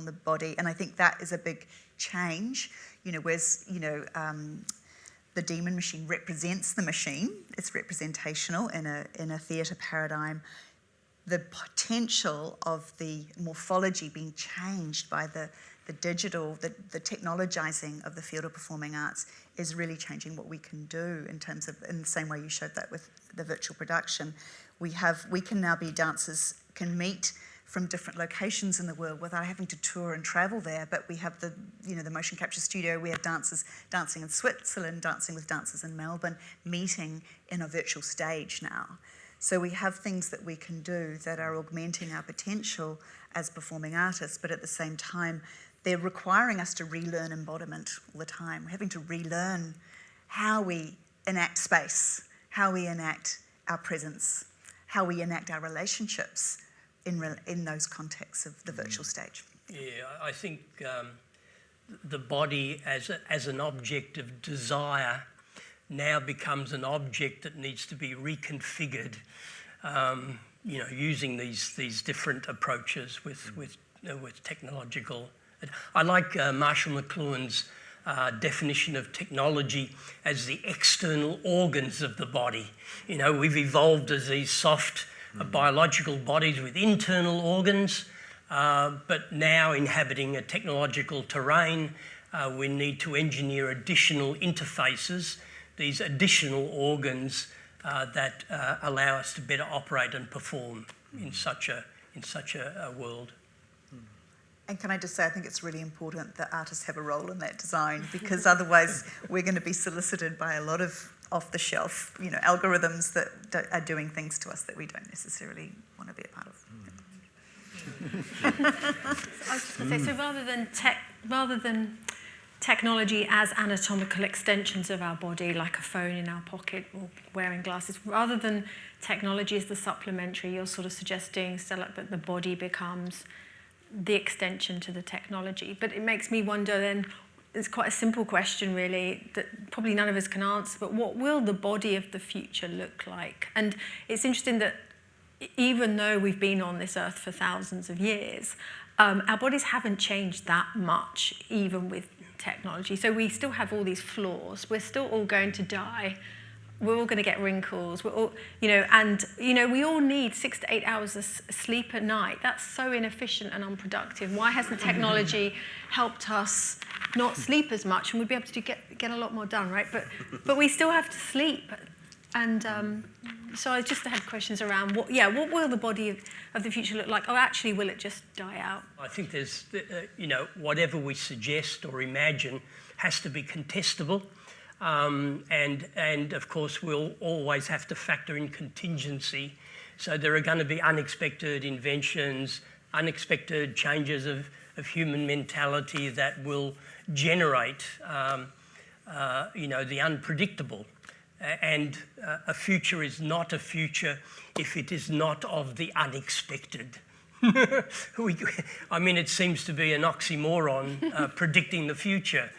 the body. And I think that is a big change. Whereas the demon machine represents the machine. It's representational in a theatre paradigm. The potential of the morphology being changed by the digital, the technologizing of the field of performing arts is really changing what we can do in terms of, in the same way you showed that with the virtual production. We can now be dancers, can meet from different locations in the world without having to tour and travel there, but we have the motion capture studio. We have dancers dancing in Switzerland, dancing with dancers in Melbourne, meeting in a virtual stage now. So we have things that we can do that are augmenting our potential as performing artists, but at the same time, they're requiring us to relearn embodiment all the time. We're having to relearn how we enact space, how we enact our presence, how we enact our relationships in those contexts of the virtual stage. Yeah, I think the body as an object of desire now becomes an object that needs to be reconfigured, using these different approaches with technological. I like Marshall McLuhan's definition of technology as the external organs of the body. We've evolved as these soft biological bodies with internal organs, but now inhabiting a technological terrain, we need to engineer additional interfaces, these additional organs that allow us to better operate and perform in such a world. And can I just say, I think it's really important that artists have a role in that design, because otherwise we're going to be solicited by a lot of off-the-shelf, algorithms that are doing things to us that we don't necessarily want to be a part of. I was just going to say, so rather than technology as anatomical extensions of our body, like a phone in our pocket or wearing glasses, rather than technology as the supplementary, you're sort of suggesting, Stella, that the body becomes the extension to the technology. But it makes me wonder then, it's quite a simple question really, that probably none of us can answer, but what will the body of the future look like? And it's interesting that even though we've been on this earth for thousands of years, our bodies haven't changed that much, even with technology. So we still have all these flaws. We're still all going to die. We're all going to get wrinkles. We're all, we all need 6 to 8 hours of sleep a night. That's so inefficient and unproductive. Why hasn't technology helped us not sleep as much? And we'd be able to get a lot more done, right? But we still have to sleep. And so I just had questions around what will the body of the future look like? Or actually, will it just die out? I think there's, whatever we suggest or imagine has to be contestable. And of course, we'll always have to factor in contingency. So there are going to be unexpected inventions, unexpected changes of human mentality that will generate, the unpredictable. And a future is not a future if it is not of the unexpected. It seems to be an oxymoron, predicting the future.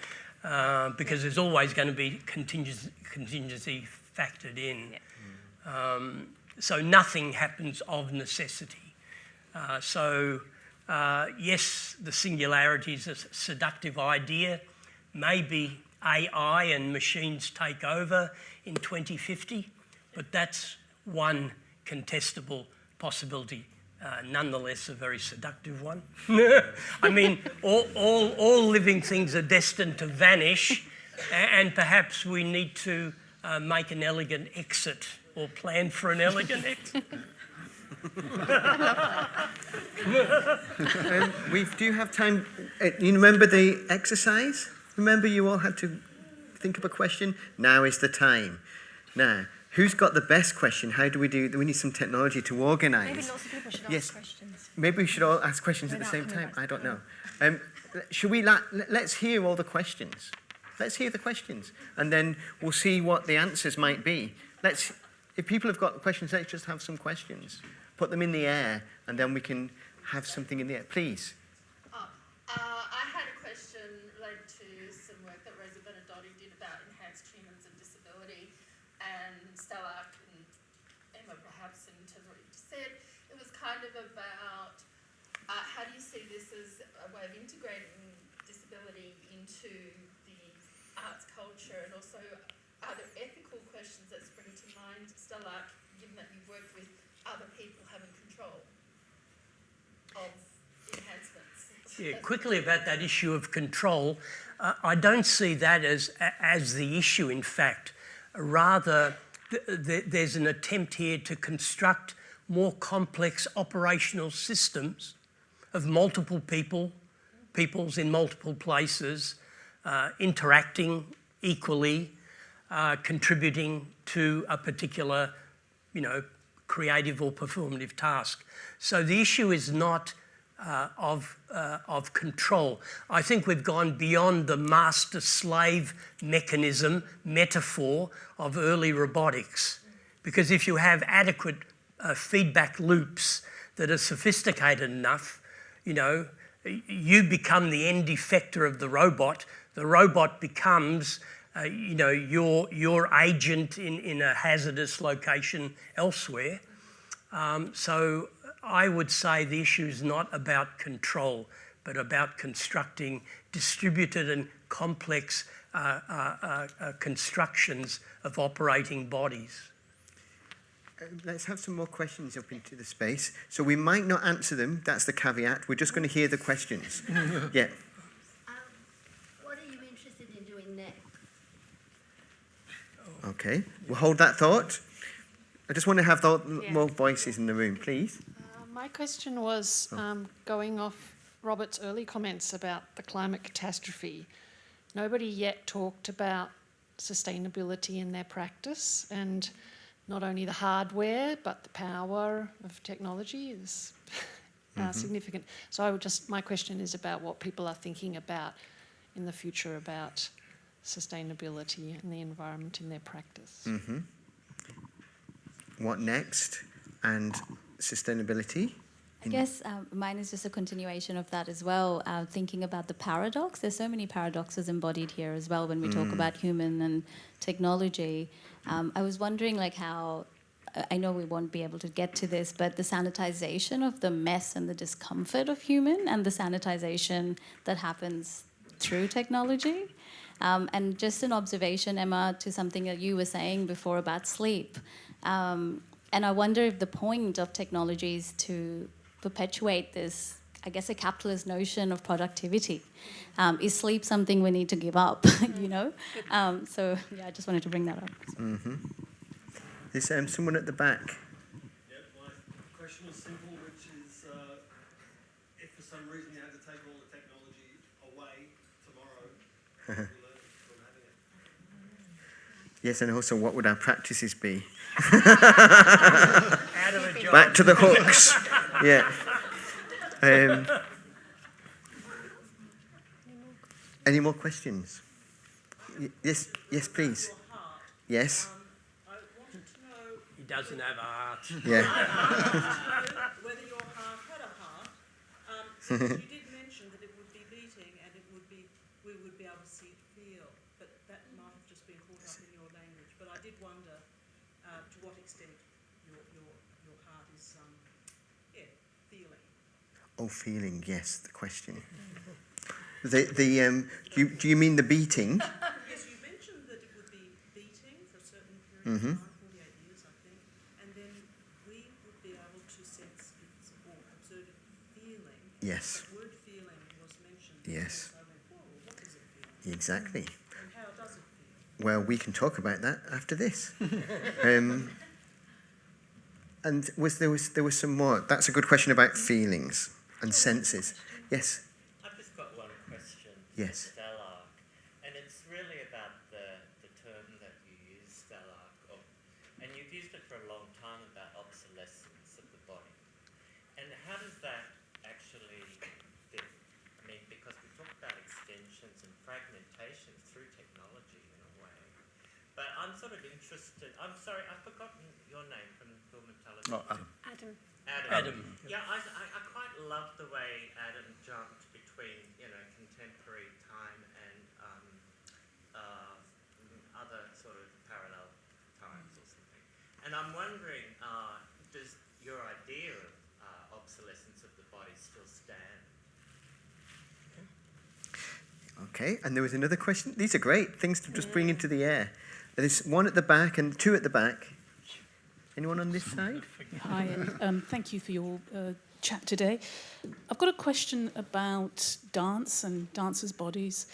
Because there's always going to be contingency factored in. Yeah. So nothing happens of necessity. Yes, the singularity is a seductive idea. Maybe AI and machines take over in 2050, but that's one contestable possibility. Nonetheless, a very seductive one. All living things are destined to vanish, and perhaps we need to make an elegant exit or plan for an elegant exit. We do have time. You remember the exercise? Remember you all had to think of a question? Now is the time. Now, who's got the best question? How do we do? We need some technology to organise. Maybe lots of people should ask questions. Maybe we should all ask questions at the same time. I don't know. Should we? Let's hear all the questions. Let's hear the questions, and then we'll see what the answers might be. If people have got questions, let's just have some questions. Put them in the air, and then we can have something in the air. Please. I had a question related to some work that Rosa Benedotti did about enhanced humans and disability, and Stella and Emma, perhaps, in terms of what you just said, it was kind of about how do you see this as a way of integrating disability into the arts culture, and also are there ethical questions that spring to mind, Stella, given that you've worked with other people having control of enhancements? Yeah, quickly about that issue of control, I don't see that as the issue, in fact. Rather, there's an attempt here to construct more complex operational systems of multiple peoples in multiple places, interacting equally, contributing to a particular, creative or performative task. So the issue is not of control. I think we've gone beyond the master-slave mechanism, metaphor of early robotics. Because if you have adequate feedback loops that are sophisticated enough, you become the end effector of the robot becomes your agent in a hazardous location elsewhere. So I would say the issue is not about control, but about constructing distributed and complex constructions of operating bodies. Let's have some more questions up into the space. So we might not answer them, that's the caveat. We're just going to hear the questions. Yeah. What are you interested in doing next? Okay, we'll hold that thought. I just want to have more voices in the room, please. My question was going off Robert's early comments about the climate catastrophe. Nobody yet talked about sustainability in their practice, and not only the hardware, but the power of technology is significant. So my question is about what people are thinking about in the future about sustainability and the environment in their practice. What next? And sustainability? I guess mine is just a continuation of that as well, thinking about the paradox. There's so many paradoxes embodied here as well when we talk about human and technology. I was wondering how, I know we won't be able to get to this, but the sanitization of the mess and the discomfort of human and the sanitization that happens through technology. And just an observation, Emma, to something that you were saying before about sleep. And I wonder if the point of technology is to perpetuate this, I guess, a capitalist notion of productivity. Is sleep something we need to give up, So, I just wanted to bring that up. Is someone at the back? Yeah, my question was simple, which is if for some reason you had to take all the technology away tomorrow, what would you learn from having it? Yes, and also what would our practices be? Out of a job. Back to the hooks. Yeah. Any more questions? Yes, please. Yes. I wanted to know. He doesn't have a heart. Yeah. Whether your heart had a heart. You did mention that it would be beating and we would be able to see it feel, but that might have just been caught up in your language. But I did wonder to what extent your heart is feeling. Oh, feeling, yes, the question. Do you mean the beating? Yes, you mentioned that it would be beating for a certain period of time, 48 years, I think, and then we would be able to sense its or observe it feeling. Yes. The word feeling was mentioned. Yes. So I went, whoa, what does it feel? Exactly. And how does it feel? Well, we can talk about that after this. And there was some more. That's a good question about feelings and senses. Yes. I've just got one question. Yes. Stellark, and it's really about the term that you use, Stellark, and you've used it for a long time about obsolescence of the body. And how does that actually fit? I mean, because we talk about extensions and fragmentation through technology in a way. But I'm sort of interested, I'm sorry, I've forgotten your name from film and television. Oh, Adam. Adam. Yeah, I quite love the way Adam jumped between, contemporary time and other sort of parallel times or something. And I'm wondering, does your idea of obsolescence of the body still stand? Okay, and there was another question. These are great things to just bring into the air. There's one at the back and two at the back. Anyone on this side? Hi, and thank you for your chat today. I've got a question about dance and dancers' bodies.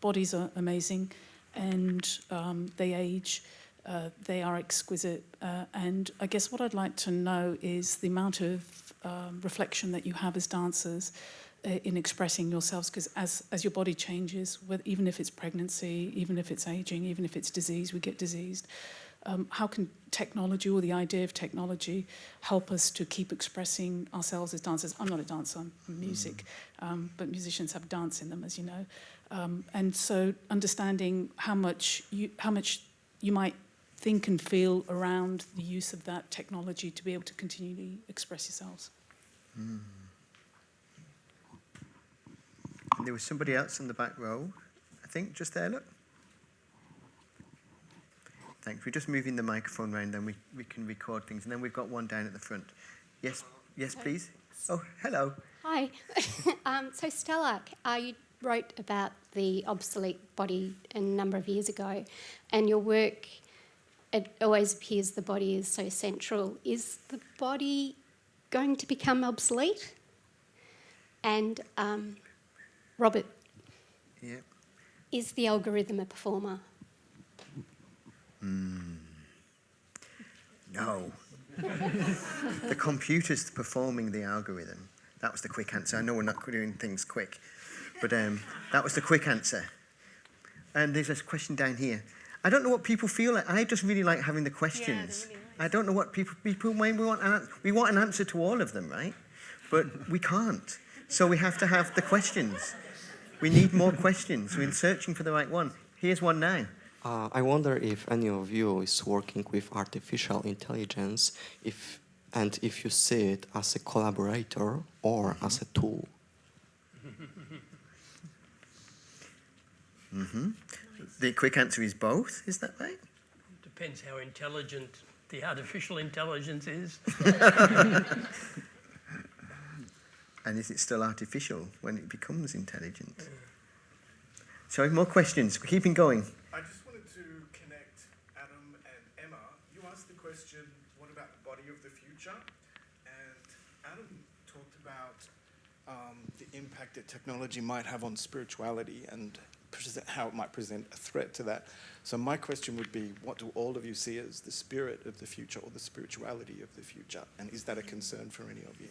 Bodies are amazing, and they age. They are exquisite. And I guess what I'd like to know is the amount of reflection that you have as dancers in expressing yourselves, because as your body changes, even if it's pregnancy, even if it's aging, even if it's disease, we get diseased, how can technology or the idea of technology help us to keep expressing ourselves as dancers? I'm not a dancer, I'm music, but musicians have dance in them, as you know. And so understanding how much you might think and feel around the use of that technology to be able to continually express yourselves. And there was somebody else in the back row, I think, just there, look. Thanks. We're just moving the microphone around, then we can record things. And then we've got one down at the front. Yes, please. Oh, hello. Hi. So Stella, you wrote about the obsolete body a number of years ago, and your work, it always appears the body is so central. Is the body going to become obsolete? And Robert, is the algorithm a performer? No. The computer's performing the algorithm. That was the quick answer. I know we're not doing things quick, but that was the quick answer. And there's a question down here. I don't know what people feel like. I just really like having the questions. Yeah, really nice. I don't know what people we want an answer to all of them, right? But we can't. So we have to have the questions. We need more questions. We're searching for the right one. Here's one now. I wonder if any of you is working with artificial intelligence, if you see it as a collaborator or as a tool. The quick answer is both. Is that right? Depends how intelligent the artificial intelligence is. And is it still artificial when it becomes intelligent? Sorry, more questions. We're keeping going. I just wanted to connect Adam and Emma. You asked the question, what about the body of the future? And Adam talked about the impact that technology might have on spirituality and how it might present a threat to that. So my question would be, what do all of you see as the spirit of the future or the spirituality of the future? And is that a concern for any of you?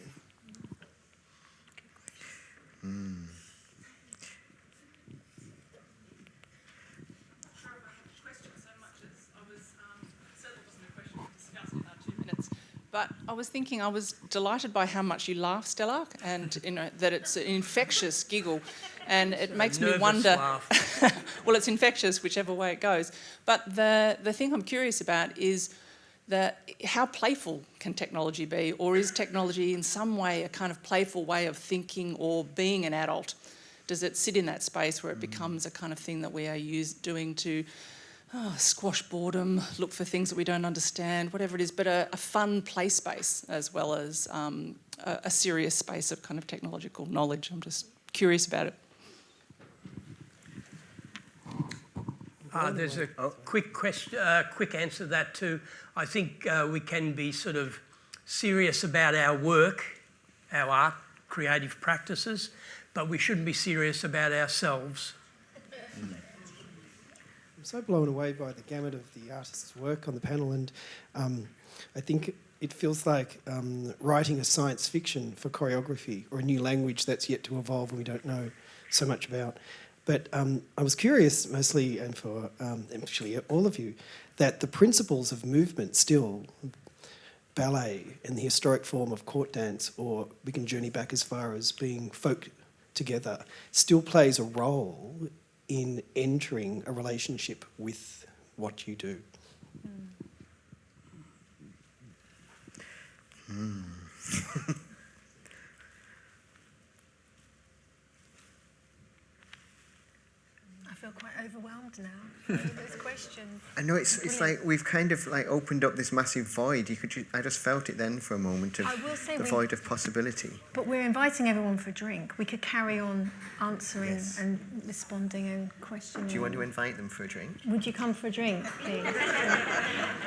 But I was thinking, I was delighted by how much you laugh, Stella, and that it's an infectious giggle, and it makes me wonder. Well, it's infectious whichever way it goes. But the thing I'm curious about is how playful can technology be, or is technology in some way a kind of playful way of thinking or being an adult? Does it sit in that space where it becomes a kind of thing that we are doing to squash boredom, look for things that we don't understand, whatever it is, but a fun play space as well as a serious space of kind of technological knowledge? I'm just curious about it. There's a quick answer to that too. I think we can be sort of serious about our work, our art, creative practices, but we shouldn't be serious about ourselves. I'm so blown away by the gamut of the artist's work on the panel, and I think it feels like writing a science fiction for choreography or a new language that's yet to evolve and we don't know so much about. But I was curious, mostly, and for actually all of you, that the principles of movement still, ballet and the historic form of court dance, or we can journey back as far as being folk together, still plays a role in entering a relationship with what you do. I feel quite overwhelmed now with those questions. I know it's like we've kind of like opened up this massive void. I just felt it then for a moment of the void of possibility. But we're inviting everyone for a drink. We could carry on answering and responding and questioning. Do you want to invite them for a drink? Would you come for a drink, please?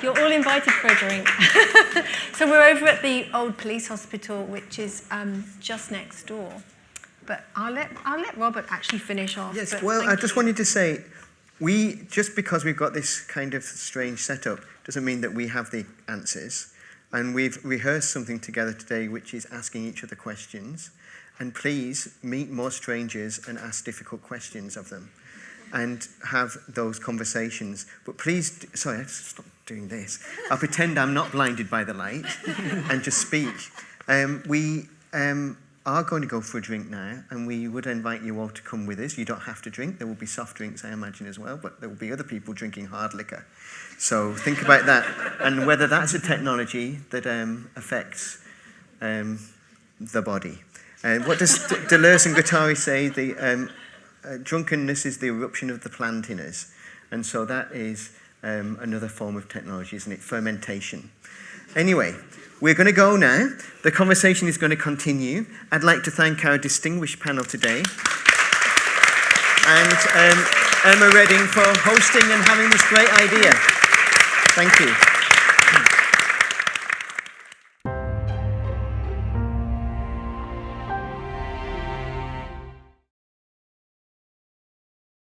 You're all invited for a drink. So we're over at the old police hospital, which is just next door. But I'll let Robert actually finish off. Yes, well, I just wanted to say, just because we've got this kind of strange setup doesn't mean that we have the answers. And we've rehearsed something together today, which is asking each other questions. And please meet more strangers and ask difficult questions of them and have those conversations. But please, sorry, I have to stop doing this. I'll pretend I'm not blinded by the light and just speak. We are going to go for a drink now, and we would invite you all to come with us. You don't have to drink. There will be soft drinks, I imagine, as well, but there will be other people drinking hard liquor. So think about that, and whether that's a technology that affects the body. What does Deleuze and Guattari say? Drunkenness is the eruption of the plant in us. And so that is another form of technology, isn't it? Fermentation. Anyway, we're going to go now. The conversation is going to continue. I'd like to thank our distinguished panel today. And Emma Redding for hosting and having this great idea. Thank you.